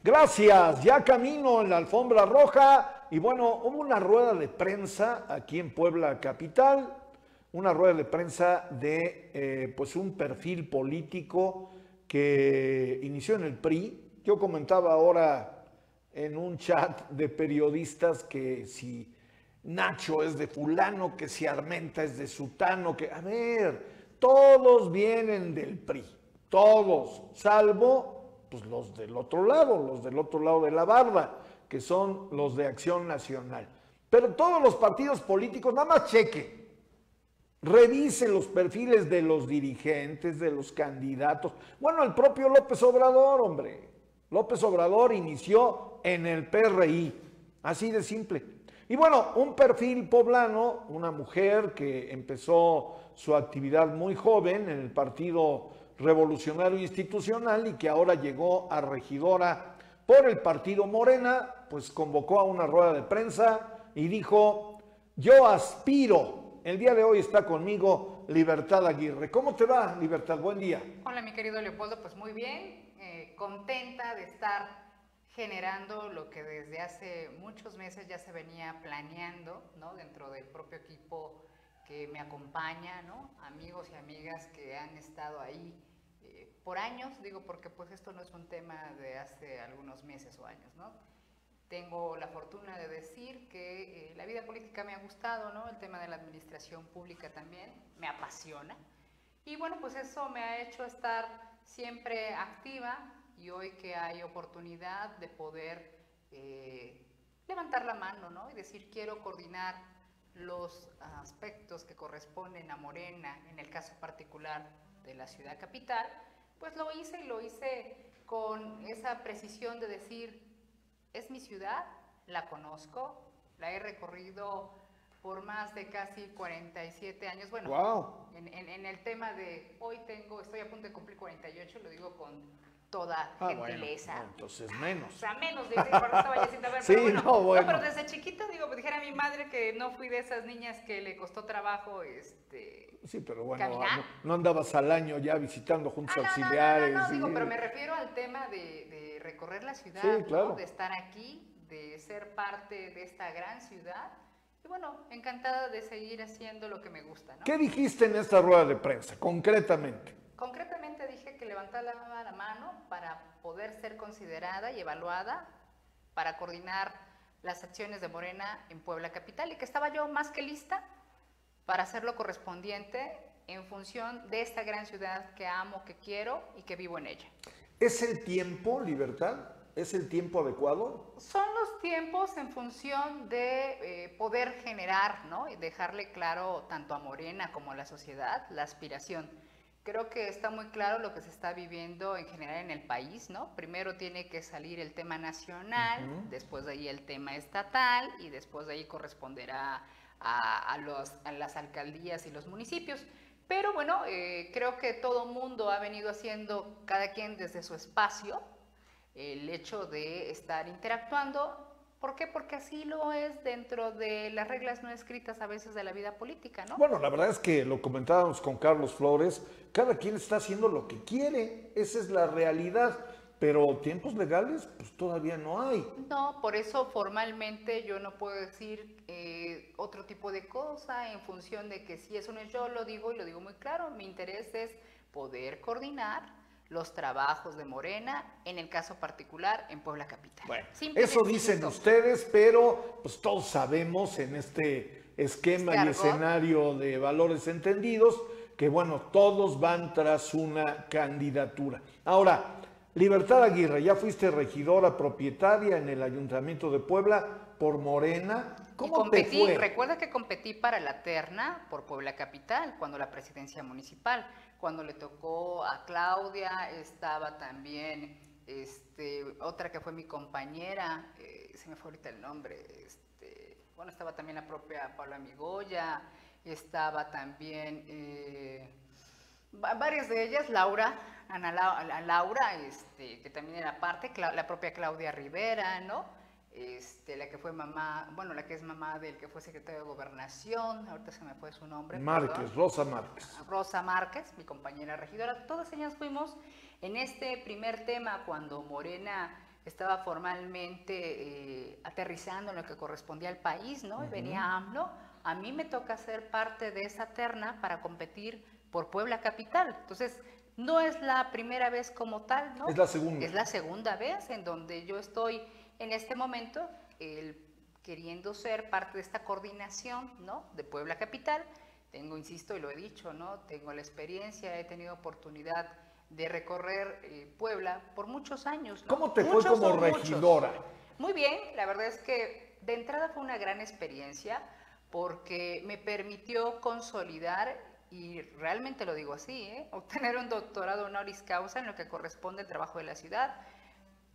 Gracias, ya camino en la alfombra roja y bueno, hubo una rueda de prensa aquí en Puebla Capital, una rueda de prensa de pues un perfil político que inició en el PRI. Yo comentaba ahora en un chat de periodistas que si Nacho es de fulano, que si Armenta es de sutano, que a ver, todos vienen del PRI, todos, salvo pues los del otro lado de la barda, que son los de Acción Nacional. Pero todos los partidos políticos, nada más cheque, revise los perfiles de los dirigentes, de los candidatos. Bueno, el propio López Obrador, hombre. López Obrador inició en el PRI, así de simple. Y bueno, un perfil poblano, una mujer que empezó su actividad muy joven en el Partido Revolucionario Institucional y que ahora llegó a regidora por el partido Morena, pues convocó a una rueda de prensa y dijo: yo aspiro. El día de hoy está conmigo Libertad Aguirre. ¿Cómo te va, Libertad? Buen día. Hola, mi querido Leopoldo, pues muy bien, contenta de estar generando lo que desde hace muchos meses ya se venía planeando, ¿no? Dentro del propio equipo que me acompaña, ¿no? Amigos y amigas que han estado ahí por años, digo, porque pues esto no es un tema de hace algunos meses o años, ¿no? Tengo la fortuna de decir que la vida política me ha gustado, ¿no? El tema de la administración pública también me apasiona. Y bueno, pues eso me ha hecho estar siempre activa y hoy que hay oportunidad de poder levantar la mano, ¿no? Y decir, quiero coordinar los aspectos que corresponden a Morena, en el caso particular de la ciudad capital, pues lo hice y lo hice con esa precisión de decir, es mi ciudad, la conozco, la he recorrido por más de casi 47 años. Bueno, wow. en el tema de hoy estoy a punto de cumplir 48, lo digo con toda gentileza. Bueno, entonces menos. O sea, menos, por eso vaya sin ver, sí, pero bueno. No, pero desde chiquita, digo, pues dijera mi madre que no fui de esas niñas que le costó trabajo, sí, pero bueno, no andabas al año ya visitando juntos auxiliares. No, digo, pero me refiero al tema de recorrer la ciudad, sí, claro. ¿no? De estar aquí, de ser parte de esta gran ciudad. Y bueno, encantada de seguir haciendo lo que me gusta, ¿no? ¿Qué dijiste en esta rueda de prensa, concretamente? Concretamente dije que levantara la mano para poder ser considerada y evaluada para coordinar las acciones de Morena en Puebla Capital y que estaba yo más que lista para hacer lo correspondiente en función de esta gran ciudad que amo, que quiero y que vivo en ella. ¿Es el tiempo, Libertad? ¿Es el tiempo adecuado? Son los tiempos en función de poder generar, ¿no? Y dejarle claro tanto a Morena como a la sociedad la aspiración. Creo que está muy claro lo que se está viviendo en general en el país, ¿no? Primero tiene que salir el tema nacional, después de ahí el tema estatal y después de ahí corresponderá a las alcaldías y los municipios. Pero bueno, creo que todo mundo ha venido haciendo, cada quien desde su espacio, el hecho de estar interactuando. ¿Por qué? Porque así lo es dentro de las reglas no escritas a veces de la vida política, ¿no? Bueno, la verdad es que lo comentábamos con Carlos Flores, cada quien está haciendo lo que quiere, esa es la realidad, pero tiempos legales pues todavía no hay. No, por eso formalmente yo no puedo decir otro tipo de cosa en función de que si eso no es yo lo digo y lo digo muy claro, mi interés es poder coordinar los trabajos de Morena, en el caso particular en Puebla Capital. Bueno, eso dicen ustedes, pero pues todos sabemos en este esquema y escenario de valores entendidos que bueno, todos van tras una candidatura. Ahora, Libertad Aguirre, ya fuiste regidora propietaria en el Ayuntamiento de Puebla por Morena. ¿Cómo te fue? Recuerda que competí para la terna por Puebla Capital, cuando la presidencia municipal. Cuando le tocó a Claudia, estaba también otra que fue mi compañera, se me fue ahorita el nombre, bueno, estaba también la propia Paula Migoya, estaba también varias de ellas, Laura, que también era parte, la propia Claudia Rivera, ¿no? La que fue mamá, bueno, la que es mamá del que fue secretario de Gobernación, ahorita se me fue su nombre. Márquez, Rosa Márquez. Rosa Márquez, mi compañera regidora, todas ellas fuimos en este primer tema cuando Morena estaba formalmente aterrizando en lo que correspondía al país, ¿no? Y venía AMLO. A mí me toca ser parte de esa terna para competir por Puebla Capital. Entonces, no es la primera vez como tal, ¿no? Es la segunda. Es la segunda vez en donde yo estoy en este momento queriendo ser parte de esta coordinación, ¿no? De Puebla Capital. Tengo, insisto, y lo he dicho, ¿no? Tengo la experiencia, he tenido oportunidad de recorrer Puebla por muchos años, ¿no? ¿Cómo te fue como regidora? Muy bien, la verdad es que de entrada fue una gran experiencia porque me permitió consolidar, y realmente lo digo así, obtener un doctorado honoris causa en lo que corresponde al trabajo de la ciudad.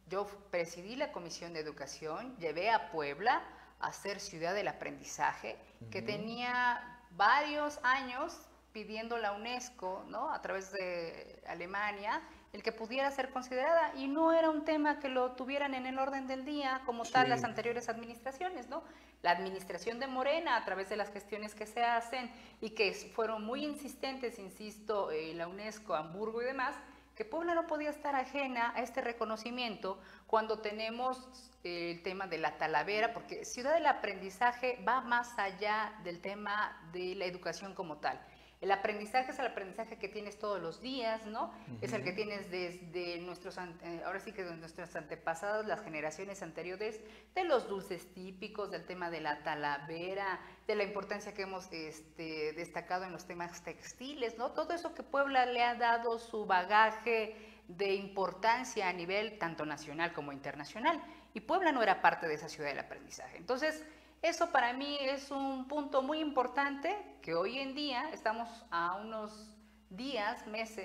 Yo presidí la Comisión de Educación, llevé a Puebla a ser ciudad del aprendizaje, que tenía varios años pidiendo la UNESCO, ¿no? A través de Alemania, el que pudiera ser considerada, y no era un tema que lo tuvieran en el orden del día como tal las anteriores administraciones, ¿no? La administración de Morena, a través de las gestiones que se hacen y que fueron muy insistentes, insisto, la UNESCO, Hamburgo y demás, que Puebla no podía estar ajena a este reconocimiento cuando tenemos el tema de la Talavera, porque Ciudad del Aprendizaje va más allá del tema de la educación como tal. El aprendizaje es el aprendizaje que tienes todos los días, ¿no? Es el que tienes desde nuestros, ahora sí que de nuestros antepasados, las generaciones anteriores, de los dulces típicos, del tema de la Talavera, de la importancia que hemos destacado en los temas textiles, ¿no? Todo eso que Puebla le ha dado su bagaje de importancia a nivel tanto nacional como internacional. Y Puebla no era parte de esa ciudad del aprendizaje. Entonces, eso para mí es un punto muy importante, que hoy en día estamos a unos días,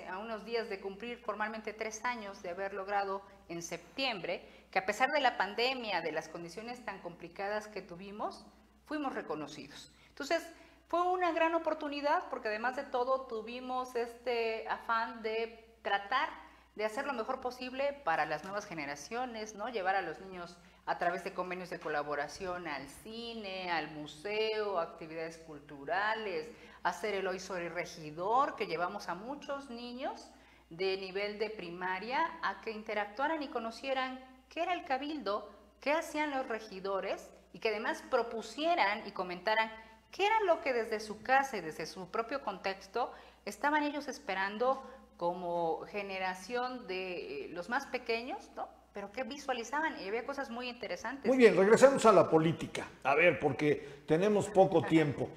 a unos días de cumplir formalmente 3 años de haber logrado en septiembre, que a pesar de la pandemia, de las condiciones tan complicadas que tuvimos, fuimos reconocidos. Entonces, fue una gran oportunidad porque además de todo tuvimos este afán de tratar de hacer lo mejor posible para las nuevas generaciones, ¿no? Llevar a los niños a través de convenios de colaboración al cine, al museo, actividades culturales, hacer el Hoy Soy Regidor, que llevamos a muchos niños de nivel de primaria a que interactuaran y conocieran qué era el cabildo, qué hacían los regidores y que además propusieran y comentaran qué era lo que desde su casa y desde su propio contexto estaban ellos esperando como generación de los más pequeños, ¿no? Pero que visualizaban y había cosas muy interesantes. Muy bien, regresamos a la política. A ver, porque tenemos poco tiempo.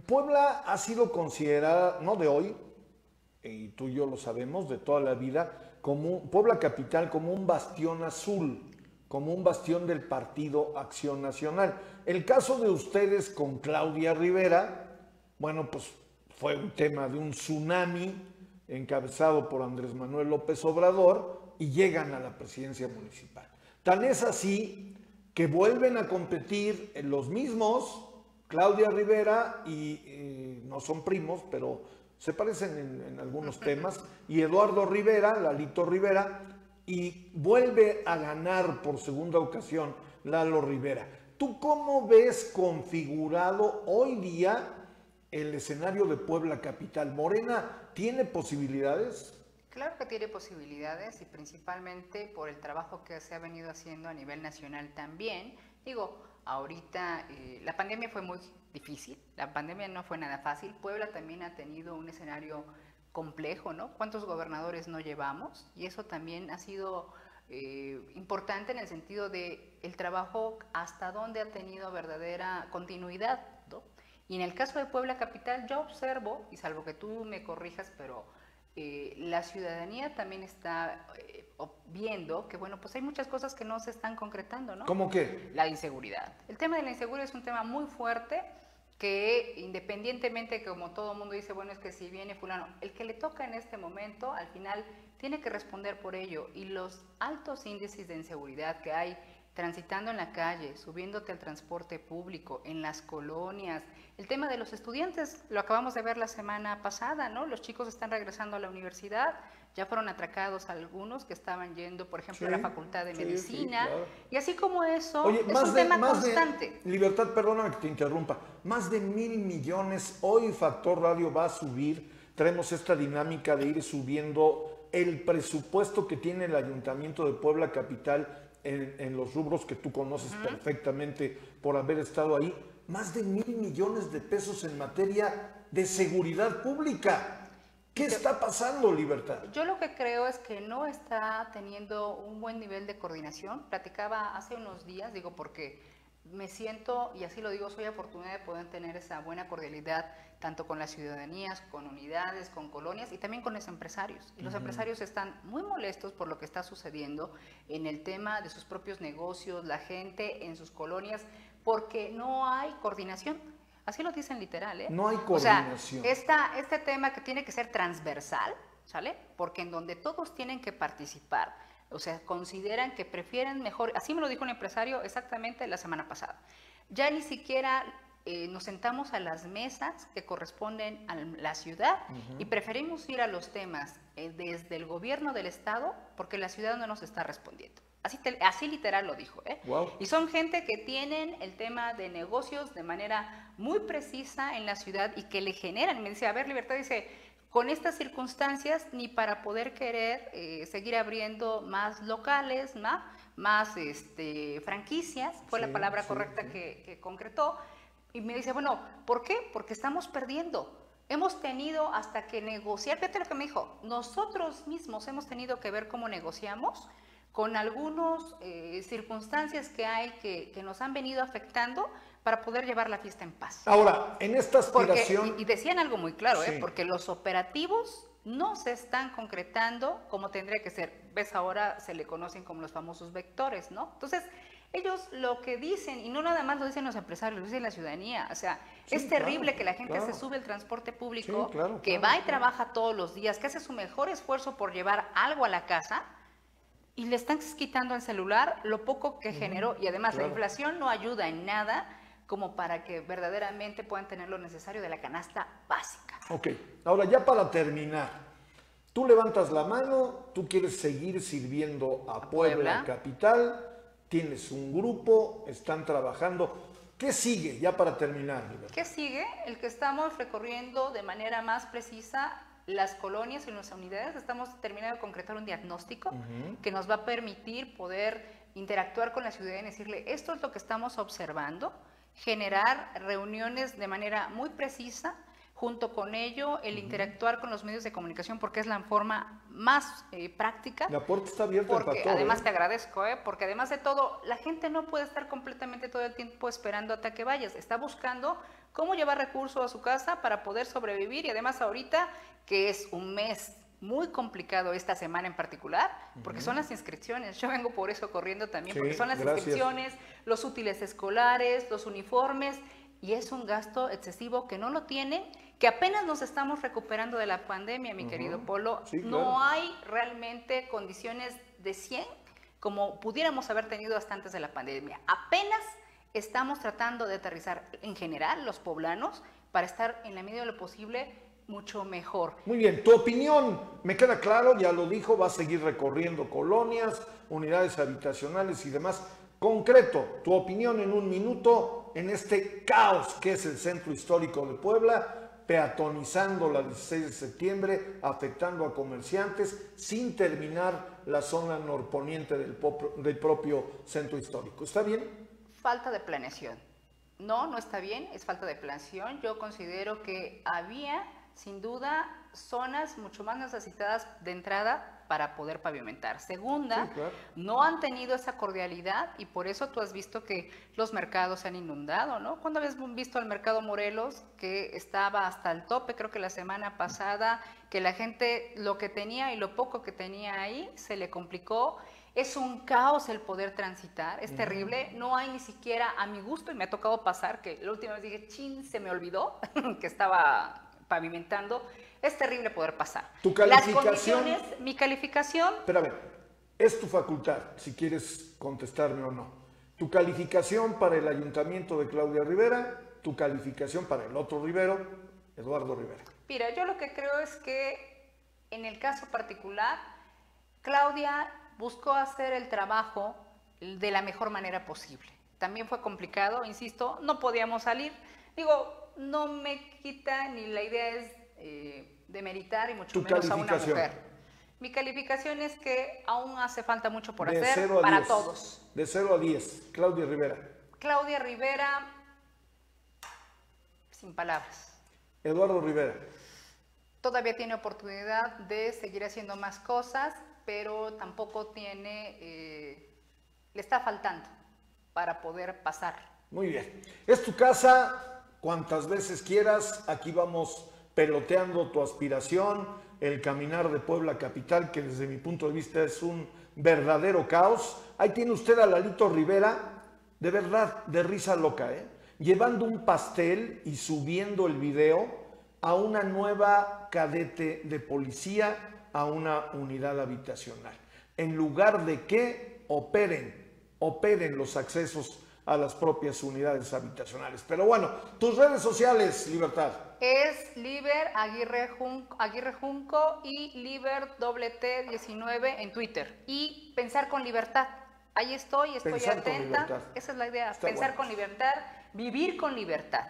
Puebla ha sido considerada, no de hoy, y tú y yo lo sabemos, de toda la vida, como Puebla Capital como un bastión azul, como un bastión del Partido Acción Nacional. El caso de ustedes con Claudia Rivera, bueno, pues fue un tema de un tsunami encabezado por Andrés Manuel López Obrador, y llegan a la presidencia municipal. Tan es así que vuelven a competir los mismos, Claudia Rivera, y no son primos, pero se parecen en algunos temas, y Eduardo Rivera, Lalito Rivera, y vuelve a ganar por segunda ocasión Lalo Rivera. ¿Tú cómo ves configurado hoy día el escenario de Puebla Capital? ¿Morena tiene posibilidades? Claro que tiene posibilidades y principalmente por el trabajo que se ha venido haciendo a nivel nacional también. Digo, ahorita la pandemia fue muy difícil, la pandemia no fue nada fácil. Puebla también ha tenido un escenario complejo, ¿no? ¿Cuántos gobernadores no llevamos? Y eso también ha sido importante en el sentido de el trabajo hasta dónde ha tenido verdadera continuidad, ¿no? Y en el caso de Puebla Capital yo observo, y salvo que tú me corrijas, pero la ciudadanía también está viendo que, bueno, pues hay muchas cosas que no se están concretando, ¿no? ¿Cómo qué? La inseguridad. El tema de la inseguridad es un tema muy fuerte que independientemente, como todo el mundo dice, bueno, es que si viene fulano, el que le toca en este momento, al final tiene que responder por ello. Y los altos índices de inseguridad que hay transitando en la calle, subiéndote al transporte público, en las colonias. El tema de los estudiantes, lo acabamos de ver la semana pasada, ¿no? Los chicos están regresando a la universidad, ya fueron atracados algunos que estaban yendo, por ejemplo, a la Facultad de Medicina. Claro. Y así como eso, oye, es un tema constante. Libertad, perdóname que te interrumpa. Más de 1,000 millones, hoy Factor Radio va a subir, traemos esta dinámica de ir subiendo el presupuesto que tiene el Ayuntamiento de Puebla Capital en los rubros que tú conoces perfectamente por haber estado ahí, más de 1,000 millones de pesos en materia de seguridad pública. ¿Qué está pasando, Libertad? Yo lo que creo es que no está teniendo un buen nivel de coordinación. Platicaba hace unos días, digo, porque me siento, y así lo digo, soy afortunada de poder tener esa buena cordialidad tanto con las ciudadanías, con unidades, con colonias y también con los empresarios. Y los empresarios están muy molestos por lo que está sucediendo en el tema de sus propios negocios, la gente en sus colonias, porque no hay coordinación. Así lo dicen literal, ¿eh? No hay coordinación. O sea, este tema que tiene que ser transversal, ¿sale? Porque en donde todos tienen que participar, o sea, consideran que prefieren mejor, así me lo dijo un empresario exactamente la semana pasada. Ya ni siquiera nos sentamos a las mesas que corresponden a la ciudad y preferimos ir a los temas desde el gobierno del estado porque la ciudad no nos está respondiendo. Así literal lo dijo, ¿eh? Wow. Y son gente que tienen el tema de negocios de manera muy precisa en la ciudad y que le generan. Y me dice, a ver, Libertad, dice, con estas circunstancias ni para poder querer seguir abriendo más locales, más franquicias, fue la palabra correcta que concretó. Y me dice, bueno, ¿por qué? Porque estamos perdiendo. Hemos tenido hasta que negociar, fíjate lo que me dijo, nosotros mismos hemos tenido que ver cómo negociamos con algunas circunstancias que hay que nos han venido afectando para poder llevar la fiesta en paz. Ahora, en esta aspiración... Y decían algo muy claro, porque los operativos no se están concretando como tendría que ser. Ves, ahora se le conocen como los famosos vectores, ¿no? Entonces, ellos lo que dicen, y no nada más lo dicen los empresarios, lo dice la ciudadanía, o sea, es terrible que la gente se sube al transporte público, que va y trabaja todos los días, que hace su mejor esfuerzo por llevar algo a la casa, y le están quitando el celular lo poco que generó, y además la inflación no ayuda en nada como para que verdaderamente puedan tener lo necesario de la canasta básica. Ok, ahora ya para terminar, tú levantas la mano, tú quieres seguir sirviendo a Puebla Capital, tienes un grupo, están trabajando. ¿Qué sigue ya para terminar, Libertad? ¿Qué sigue? El que estamos recorriendo de manera más precisa las colonias y las unidades. Estamos terminando de concretar un diagnóstico que nos va a permitir poder interactuar con la ciudadanía y decirle, esto es lo que estamos observando, generar reuniones de manera muy precisa, junto con ello el interactuar con los medios de comunicación porque es la forma más práctica. La puerta está abierta porque para todo. Además te agradezco, porque además de todo, la gente no puede estar completamente todo el tiempo esperando hasta que vayas. Está buscando cómo llevar recursos a su casa para poder sobrevivir y además ahorita que es un mes muy complicado esta semana en particular, porque son las inscripciones. Yo vengo por eso corriendo también, porque son las inscripciones, los útiles escolares, los uniformes, y es un gasto excesivo que no lo tienen, que apenas nos estamos recuperando de la pandemia, mi querido Polo. No hay realmente condiciones de 100 como pudiéramos haber tenido hasta antes de la pandemia. Apenas estamos tratando de aterrizar en general los poblanos para estar en la medida de lo posible mucho mejor. Muy bien, tu opinión, me queda claro, ya lo dijo, va a seguir recorriendo colonias, unidades habitacionales y demás. Concreto, tu opinión en un minuto en este caos que es el centro histórico de Puebla, peatonizando la 16 de septiembre, afectando a comerciantes, sin terminar la zona norponiente del propio centro histórico. ¿Está bien? Falta de planeación. No está bien, es falta de planeación. Yo considero que había, sin duda, zonas mucho más necesitadas de entrada para poder pavimentar. Segunda, no han tenido esa cordialidad y por eso tú has visto que los mercados se han inundado, ¿no? ¿Cuándo habías visto al mercado Morelos que estaba hasta el tope? Creo que la semana pasada, que la gente lo que tenía y lo poco que tenía ahí se le complicó. Es un caos el poder transitar, es terrible, no hay ni siquiera a mi gusto, y me ha tocado pasar que la última vez dije, chin, se me olvidó que estaba pavimentando. Es terrible poder pasar. ¿Tu calificación? Las condiciones, mi calificación... Espérame, es tu facultad, si quieres contestarme o no. Tu calificación para el ayuntamiento de Claudia Rivera, tu calificación para el otro Rivero, Eduardo Rivera. Mira, yo lo que creo es que en el caso particular, Claudia buscó hacer el trabajo de la mejor manera posible. También fue complicado, insisto, no podíamos salir. Digo, no me quita ni la idea es demeritar y mucho menos a una mujer. Mi calificación es que aún hace falta mucho por De hacer 0 a para 10. todos. De 0 a 10, Claudia Rivera. Claudia Rivera, sin palabras. Eduardo Rivera. Todavía tiene oportunidad de seguir haciendo más cosas, pero tampoco tiene, le está faltando para poder pasar. Muy bien. Es tu casa, cuantas veces quieras. Aquí vamos peloteando tu aspiración, el caminar de Puebla Capital, que desde mi punto de vista es un verdadero caos. Ahí tiene usted a Lalito Rivera, de verdad, de risa loca, llevando un pastel y subiendo el video a una nueva cadete de policía, a una unidad habitacional, en lugar de que operen los accesos a las propias unidades habitacionales. Pero bueno, tus redes sociales, Libertad. Es Liber Aguirre Junco y Liber T19 en Twitter. Y Pensar con Libertad. Ahí estoy atenta. Esa es la idea, pensar con libertad, vivir con libertad.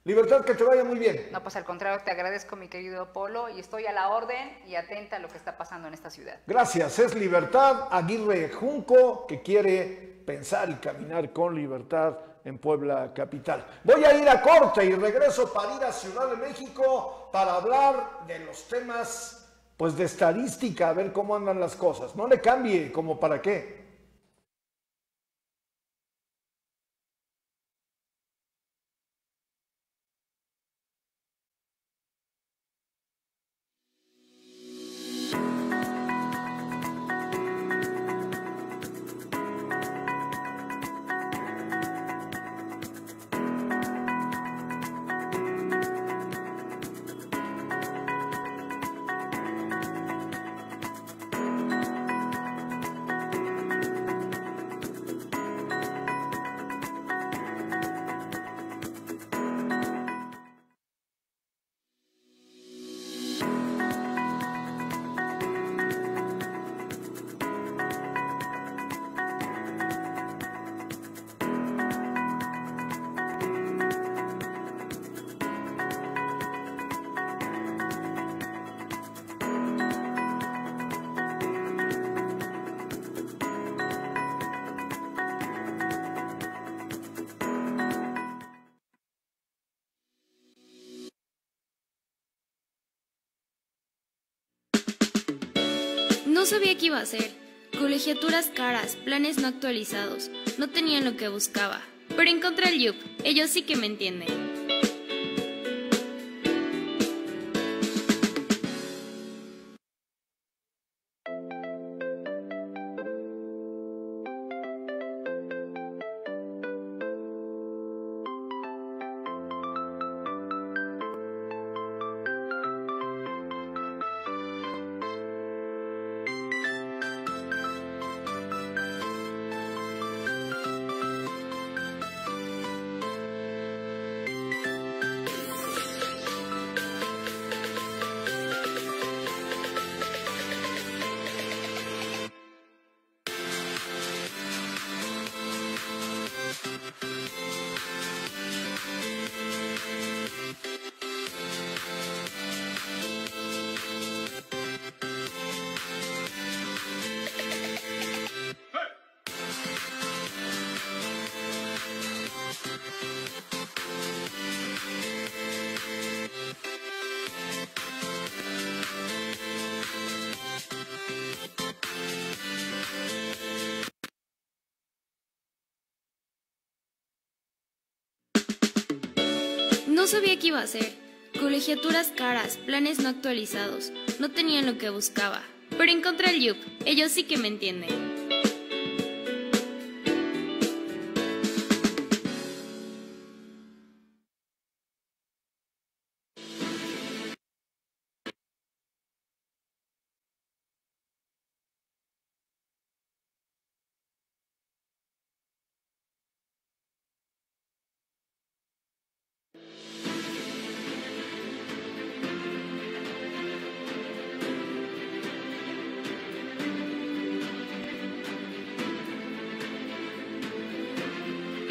Libertad, que te vaya muy bien. No, pues al contrario, te agradezco, mi querido Polo, y estoy a la orden y atenta a lo que está pasando en esta ciudad. Gracias, es Libertad Aguirre Junco, que quiere pensar y caminar con libertad en Puebla Capital. Voy a ir a corte y regreso para ir a Ciudad de México para hablar de los temas, pues de estadística, a ver cómo andan las cosas. No le cambie, como para qué. No sabía qué iba a hacer. Colegiaturas caras, planes no actualizados. No tenían lo que buscaba. Pero encontré el Yup. Ellos sí que me entienden. No sabía qué iba a hacer. Colegiaturas caras, planes no actualizados. No tenían lo que buscaba. Pero encontré el Yup. Ellos sí que me entienden.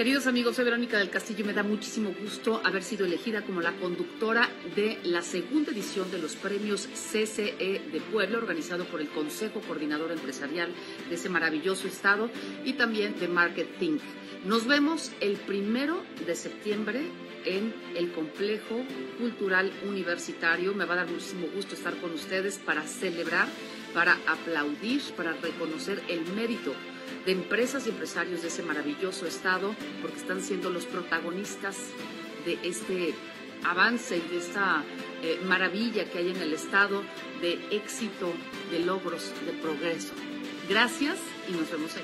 Queridos amigos, soy Verónica del Castillo y me da muchísimo gusto haber sido elegida como la conductora de la segunda edición de los premios CCE de Puebla, organizado por el Consejo Coordinador Empresarial de ese maravilloso estado y también de Market Think. Nos vemos el 1 de septiembre en el Complejo Cultural Universitario. Me va a dar muchísimo gusto estar con ustedes para celebrar, para aplaudir, para reconocer el mérito de empresas y empresarios de ese maravilloso estado, porque están siendo los protagonistas de este avance y de esta maravilla que hay en el estado, de éxito, de logros, de progreso. Gracias y nos vemos ahí.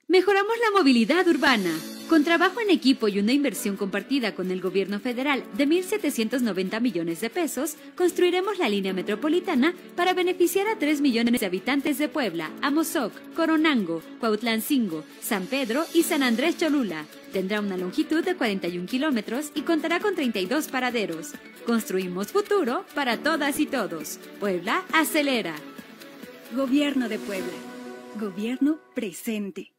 Mejoramos la movilidad urbana. Con trabajo en equipo y una inversión compartida con el gobierno federal de 1.790 millones de pesos, construiremos la línea metropolitana para beneficiar a 3 millones de habitantes de Puebla, Amozoc, Coronango, Cuautlancingo, San Pedro y San Andrés Cholula. Tendrá una longitud de 41 kilómetros y contará con 32 paraderos. Construimos futuro para todas y todos. Puebla acelera. Gobierno de Puebla. Gobierno presente.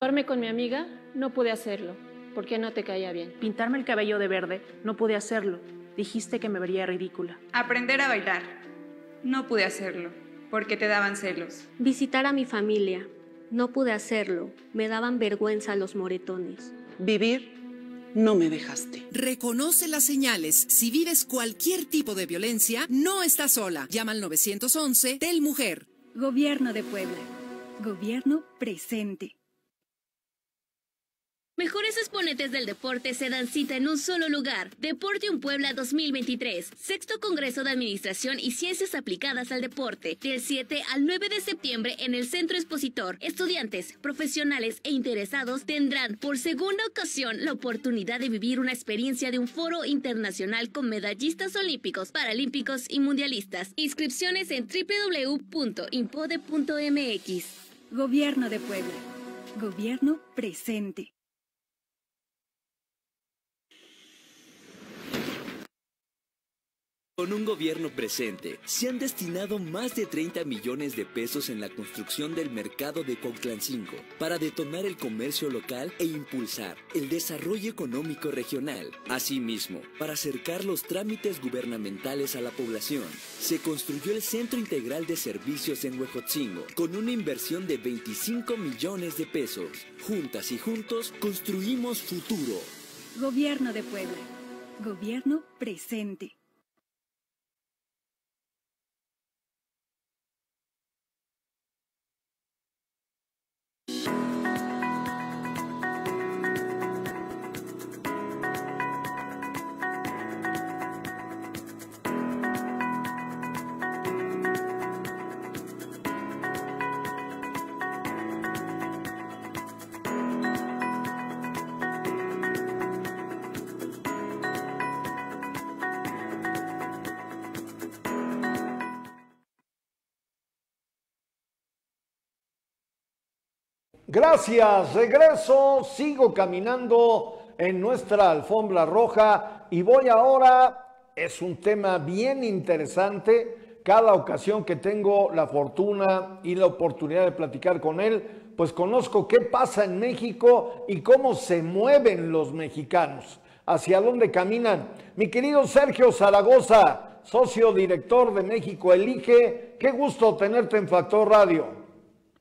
Juntarme con mi amiga, no pude hacerlo, porque no te caía bien. Pintarme el cabello de verde, no pude hacerlo. Dijiste que me vería ridícula. Aprender a bailar, no pude hacerlo, porque te daban celos. Visitar a mi familia, no pude hacerlo, me daban vergüenza los moretones. Vivir, no me dejaste. Reconoce las señales. Si vives cualquier tipo de violencia, no estás sola. Llama al 911 Tel Mujer. Gobierno de Puebla. Gobierno presente. Mejores exponentes del deporte se dan cita en un solo lugar. Deportium Puebla 2023, sexto Congreso de Administración y Ciencias Aplicadas al Deporte, del 7 al 9 de septiembre en el Centro Expositor. Estudiantes, profesionales e interesados tendrán por segunda ocasión la oportunidad de vivir una experiencia de un foro internacional con medallistas olímpicos, paralímpicos y mundialistas. Inscripciones en www.impode.mx. Gobierno de Puebla. Gobierno presente. Con un gobierno presente, se han destinado más de 30 millones de pesos en la construcción del mercado de Cuautlancingo para detonar el comercio local e impulsar el desarrollo económico regional. Asimismo, para acercar los trámites gubernamentales a la población, se construyó el Centro Integral de Servicios en Huejotzingo con una inversión de 25 millones de pesos. Juntas y juntos, construimos futuro. Gobierno de Puebla. Gobierno presente. Gracias, regreso, sigo caminando en nuestra alfombra roja y voy ahora, es un tema bien interesante, cada ocasión que tengo la fortuna y la oportunidad de platicar con él, pues conozco qué pasa en México y cómo se mueven los mexicanos, hacia dónde caminan. Mi querido Sergio Zaragoza, socio director de México Elige, qué gusto tenerte en Factor Radio.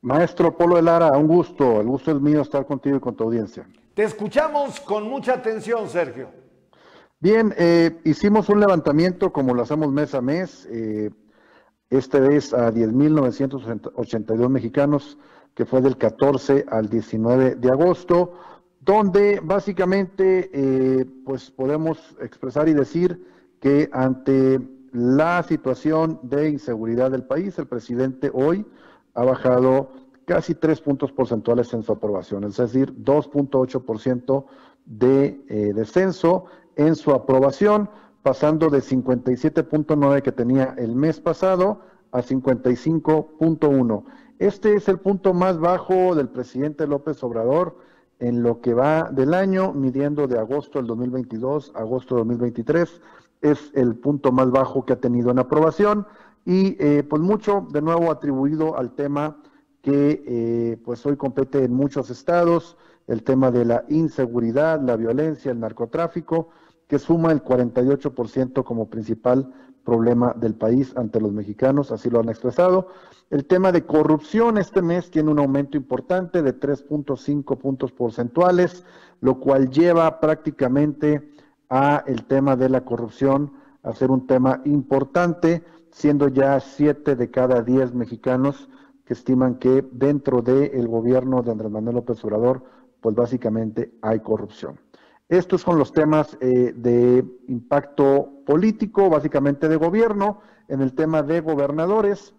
Maestro Polo de Lara, un gusto, el gusto es mío estar contigo y con tu audiencia. Te escuchamos con mucha atención, Sergio. Bien, hicimos un levantamiento como lo hacemos mes a mes, esta vez a 10.982 mexicanos, que fue del 14 al 19 de agosto, donde básicamente pues podemos expresar y decir que ante la situación de inseguridad del país, el presidente hoy ha bajado casi 3 puntos porcentuales en su aprobación, es decir, 2.8% de descenso en su aprobación, pasando de 57.9 que tenía el mes pasado a 55.1. Este es el punto más bajo del presidente López Obrador en lo que va del año, midiendo de agosto del 2022 a agosto del 2023. Es el punto más bajo que ha tenido en aprobación y pues mucho de nuevo atribuido al tema que pues hoy compete en muchos estados, el tema de la inseguridad, la violencia, el narcotráfico, que suma el 48% como principal problema del país ante los mexicanos, así lo han expresado. El tema de corrupción este mes tiene un aumento importante de 3.5 puntos porcentuales, lo cual lleva prácticamente a el tema de la corrupción a ser un tema importante, siendo ya 7 de cada 10 mexicanos que estiman que dentro del gobierno de Andrés Manuel López Obrador, pues básicamente hay corrupción. Estos son los temas de impacto político, básicamente de gobierno. En el tema de gobernadores,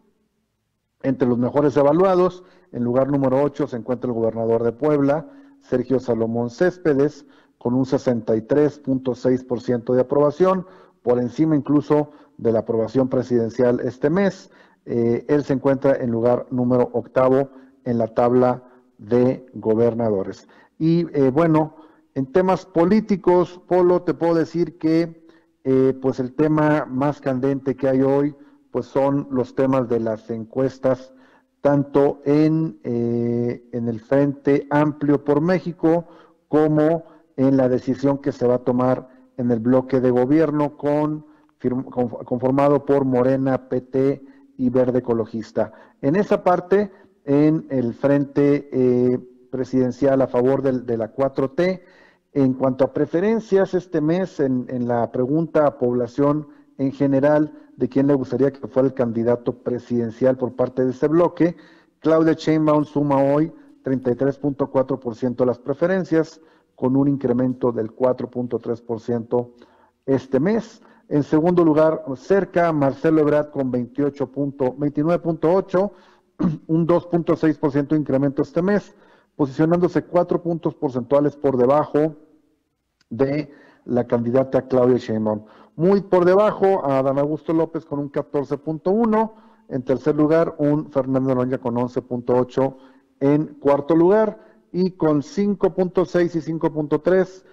entre los mejores evaluados, en lugar número 8 se encuentra el gobernador de Puebla, Sergio Salomón Céspedes, con un 63.6% de aprobación, por encima incluso de la aprobación presidencial este mes. Él se encuentra en lugar número 8 en la tabla de gobernadores. Y bueno, en temas políticos, Polo, te puedo decir que pues el tema más candente que hay hoy pues son los temas de las encuestas, tanto en el Frente Amplio por México como en la decisión que se va a tomar en el bloque de gobierno conformado por Morena, PT y Verde Ecologista. En esa parte, en el frente presidencial a favor de la 4T, en cuanto a preferencias este mes, en la pregunta a población en general de quién le gustaría que fuera el candidato presidencial por parte de ese bloque, Claudia Sheinbaum suma hoy 33.4% de las preferencias, con un incremento del 4.3% este mes. En segundo lugar, cerca Marcelo Ebrard con 29.8%, un 2.6% de incremento este mes, posicionándose 4 puntos porcentuales por debajo de la candidata Claudia Sheinbaum. Muy por debajo a Adán Augusto López con un 14.1%, en tercer lugar un Fernando Noroña con 11.8%, en cuarto lugar, y con 5.6 y 5.3,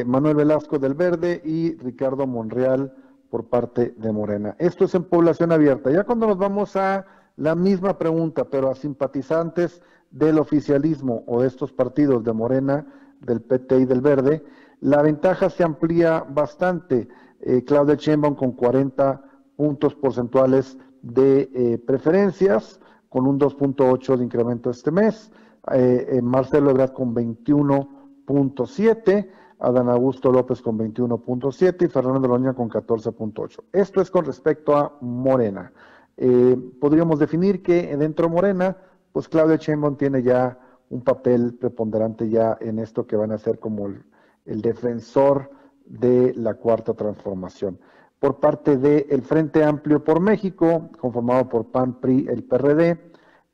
Manuel Velasco del Verde y Ricardo Monreal por parte de Morena. Esto es en población abierta. Ya cuando nos vamos a la misma pregunta, pero a simpatizantes del oficialismo o de estos partidos de Morena, del PT y del Verde, la ventaja se amplía bastante. Claudia Sheinbaum con 40 puntos porcentuales de preferencias, con un 2.8 de incremento este mes. Marcelo Ebrard con 21.7, Adán Augusto López con 21.7 y Fernando Noroña con 14.8. Esto es con respecto a Morena. Podríamos definir que dentro de Morena, pues Claudia Sheinbaum tiene ya un papel preponderante ya en esto que van a ser como el defensor de la Cuarta Transformación. Por parte del Frente Amplio por México, conformado por PAN, PRI, el PRD,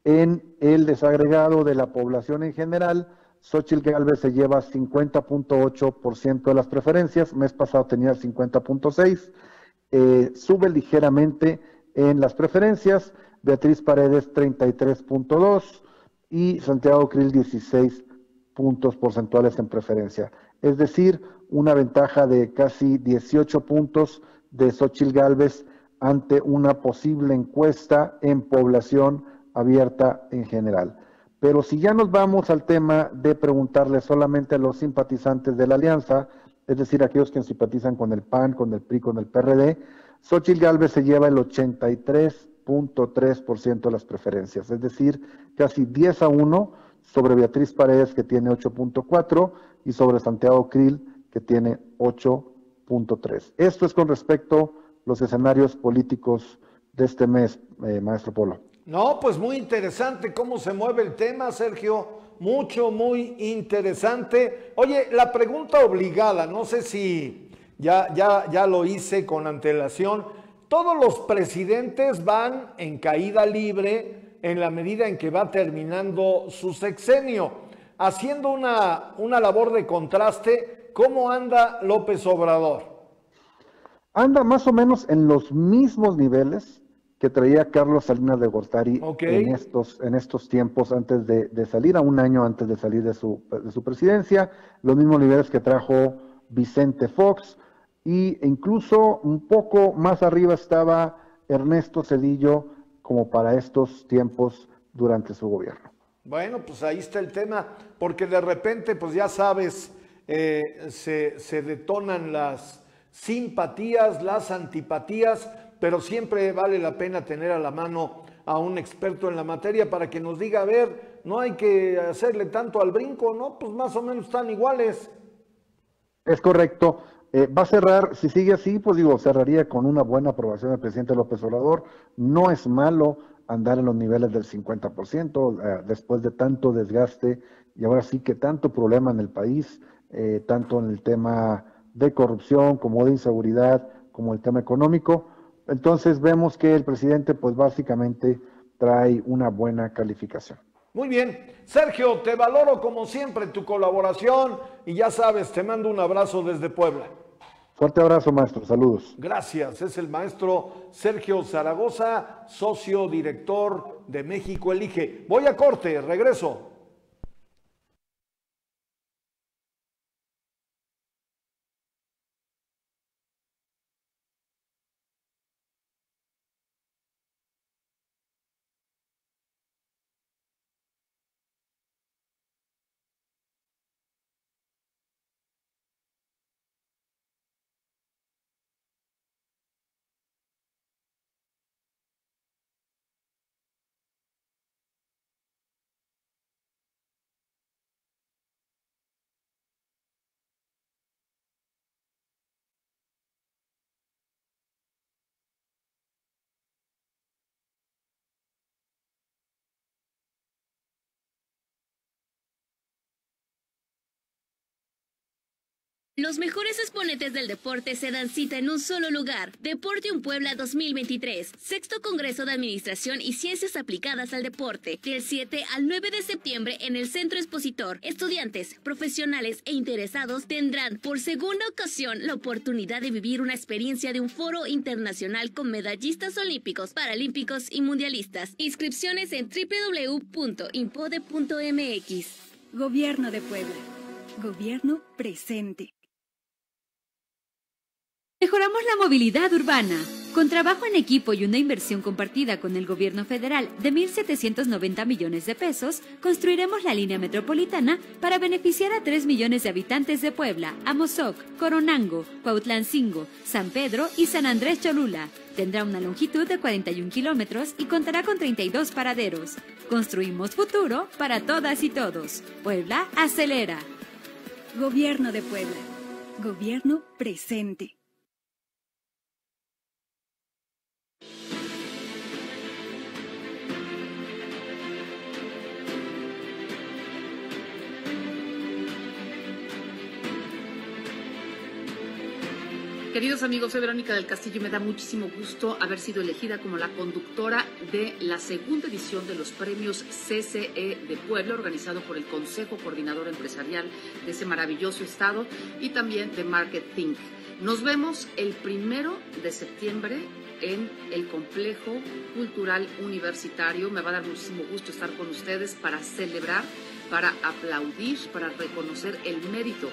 en el desagregado de la población en general, Xóchitl Gálvez se lleva 50.8% de las preferencias, mes pasado tenía 50.6%, sube ligeramente en las preferencias, Beatriz Paredes 33.2% y Santiago Krill 16 puntos porcentuales en preferencia. Es decir, una ventaja de casi 18 puntos de Xóchitl Gálvez ante una posible encuesta en población abierta en general. Pero si ya nos vamos al tema de preguntarle solamente a los simpatizantes de la alianza, es decir, aquellos que simpatizan con el PAN, con el PRI, con el PRD, Xóchitl Gálvez se lleva el 83.3% de las preferencias, es decir, casi 10-1 sobre Beatriz Paredes, que tiene 8.4%, y sobre Santiago Krill, que tiene 8.3%. Esto es con respecto a los escenarios políticos de este mes, maestro Polo. No, pues muy interesante cómo se mueve el tema, Sergio. Muy interesante. Oye, la pregunta obligada, no sé si ya lo hice con antelación. Todos los presidentes van en caída libre en la medida en que va terminando su sexenio. Haciendo una labor de contraste, ¿cómo anda López Obrador? Anda más o menos en los mismos niveles que traía Carlos Salinas de Gortari en estos tiempos antes de salir, a un año antes de salir de su presidencia, los mismos niveles que trajo Vicente Fox, e incluso un poco más arriba estaba Ernesto Zedillo como para estos tiempos durante su gobierno. Bueno, pues ahí está el tema, porque de repente, pues ya sabes, se detonan las simpatías, las antipatías, pero siempre vale la pena tener a la mano a un experto en la materia para que nos diga, a ver, no hay que hacerle tanto al brinco, ¿no? Pues más o menos están iguales. Es correcto. Va a cerrar, si sigue así, pues digo, cerraría con una buena aprobación del presidente López Obrador. No es malo andar en los niveles del 50%, después de tanto desgaste y ahora sí que tanto problema en el país, tanto en el tema de corrupción como de inseguridad, como el tema económico. Entonces vemos que el presidente pues básicamente trae una buena calificación. Muy bien, Sergio, te valoro como siempre tu colaboración y ya sabes, te mando un abrazo desde Puebla. Fuerte abrazo, maestro, saludos. Gracias, es el maestro Sergio Zaragoza, socio director de México Elige. Voy a corte, regreso. Los mejores exponentes del deporte se dan cita en un solo lugar. Deportium Puebla 2023, Sexto Congreso de Administración y Ciencias Aplicadas al Deporte, del 7 al 9 de septiembre en el Centro Expositor. Estudiantes, profesionales e interesados tendrán por segunda ocasión la oportunidad de vivir una experiencia de un foro internacional con medallistas olímpicos, paralímpicos y mundialistas. Inscripciones en www.impode.mx. Gobierno de Puebla. Gobierno presente. Mejoramos la movilidad urbana. Con trabajo en equipo y una inversión compartida con el gobierno federal de 1.790 millones de pesos, construiremos la línea metropolitana para beneficiar a 3 millones de habitantes de Puebla, Amozoc, Coronango, Cuautlancingo, San Pedro y San Andrés Cholula. Tendrá una longitud de 41 kilómetros y contará con 32 paraderos. Construimos futuro para todas y todos. Puebla acelera. Gobierno de Puebla. Gobierno presente. Queridos amigos, soy Verónica del Castillo y me da muchísimo gusto haber sido elegida como la conductora de la segunda edición de los premios CCE de Puebla, organizado por el Consejo Coordinador Empresarial de ese maravilloso estado y también de Market Think. Nos vemos el 1 de septiembre en el Complejo Cultural Universitario. Me va a dar muchísimo gusto estar con ustedes para celebrar, para aplaudir, para reconocer el mérito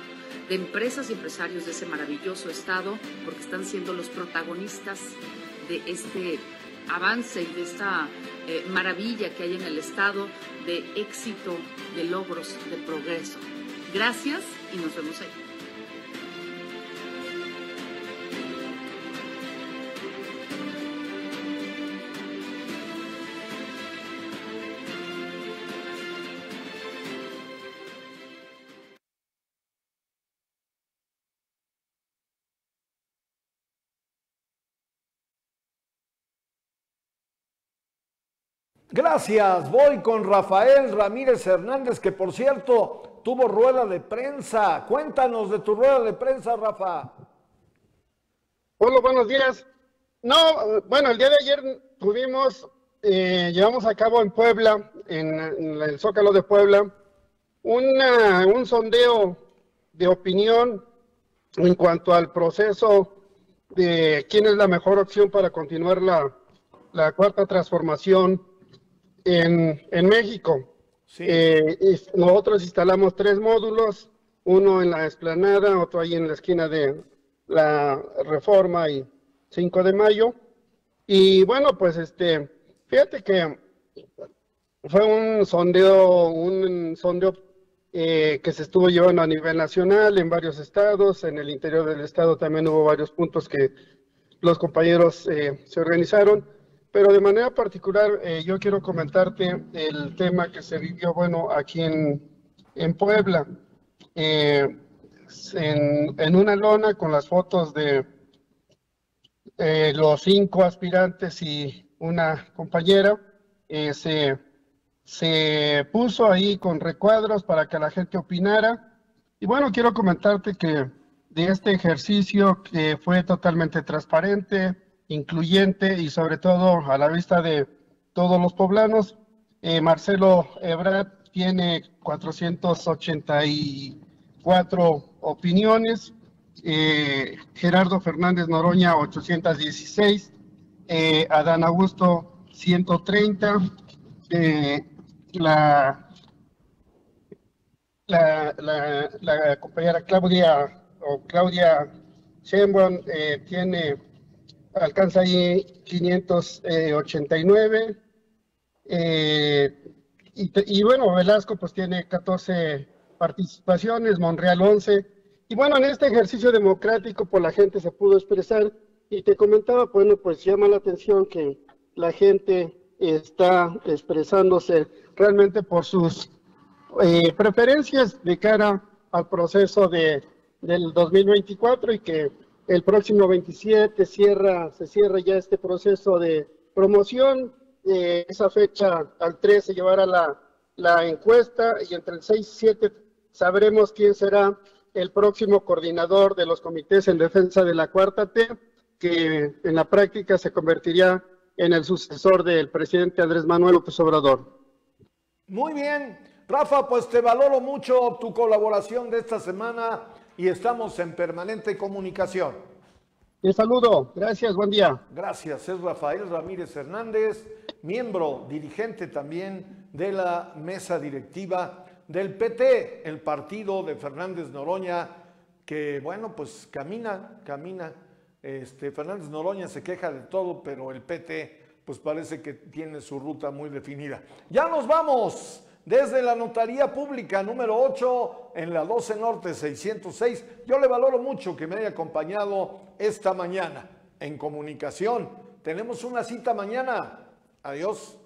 de empresas y empresarios de ese maravilloso estado, porque están siendo los protagonistas de este avance y de esta maravilla que hay en el estado, de éxito, de logros, de progreso. Gracias y nos vemos ahí. Gracias, voy con Rafael Ramírez Hernández, que por cierto tuvo rueda de prensa. Cuéntanos de tu rueda de prensa, Rafa. Hola, buenos días. No, bueno, el día de ayer tuvimos llevamos a cabo en Puebla, en el Zócalo de Puebla, un sondeo de opinión en cuanto al proceso de quién es la mejor opción para continuar la cuarta transformación en México. Sí. Nosotros instalamos 3 módulos, uno en la Explanada, otro ahí en la esquina de la Reforma y 5 de Mayo. Y bueno, pues fíjate que fue un sondeo que se estuvo llevando a nivel nacional en varios estados. En el interior del estado también hubo varios puntos que los compañeros se organizaron. Pero de manera particular, yo quiero comentarte el tema que se vivió, bueno, aquí en Puebla, en una lona con las fotos de los 5 aspirantes y una compañera, se puso ahí con recuadros para que la gente opinara. Y bueno, quiero comentarte que de este ejercicio que fue totalmente transparente, incluyente y sobre todo a la vista de todos los poblanos, Marcelo Ebrard tiene 484 opiniones, Gerardo Fernández Noroña 816, Adán Augusto 130, la compañera Claudia Sheinbaum alcanza ahí 589, y bueno, Velasco pues tiene 14 participaciones, Monreal 11, y bueno, en este ejercicio democrático pues la gente se pudo expresar, y te comentaba, bueno, pues llama la atención que la gente está expresándose realmente por sus preferencias de cara al proceso del 2024, y que el próximo 27 se cierra ya este proceso de promoción. Esa fecha al 3 se llevará la encuesta, y entre el 6 y 7 sabremos quién será el próximo coordinador de los comités en defensa de la Cuarta T, que en la práctica se convertiría en el sucesor del presidente Andrés Manuel López Obrador. Muy bien, Rafa, pues te valoro mucho tu colaboración de esta semana y estamos en permanente comunicación. Un saludo, gracias, buen día. Gracias, es Rafael Ramírez Hernández, miembro, dirigente también de la mesa directiva del PT, el partido de Fernández Noroña, que bueno, pues camina. Fernández Noroña se queja de todo, pero el PT pues parece que tiene su ruta muy definida. Ya nos vamos desde la Notaría Pública número 8 en la 12 Norte 606. Yo le valoro mucho que me haya acompañado esta mañana en comunicación. Tenemos una cita mañana. Adiós.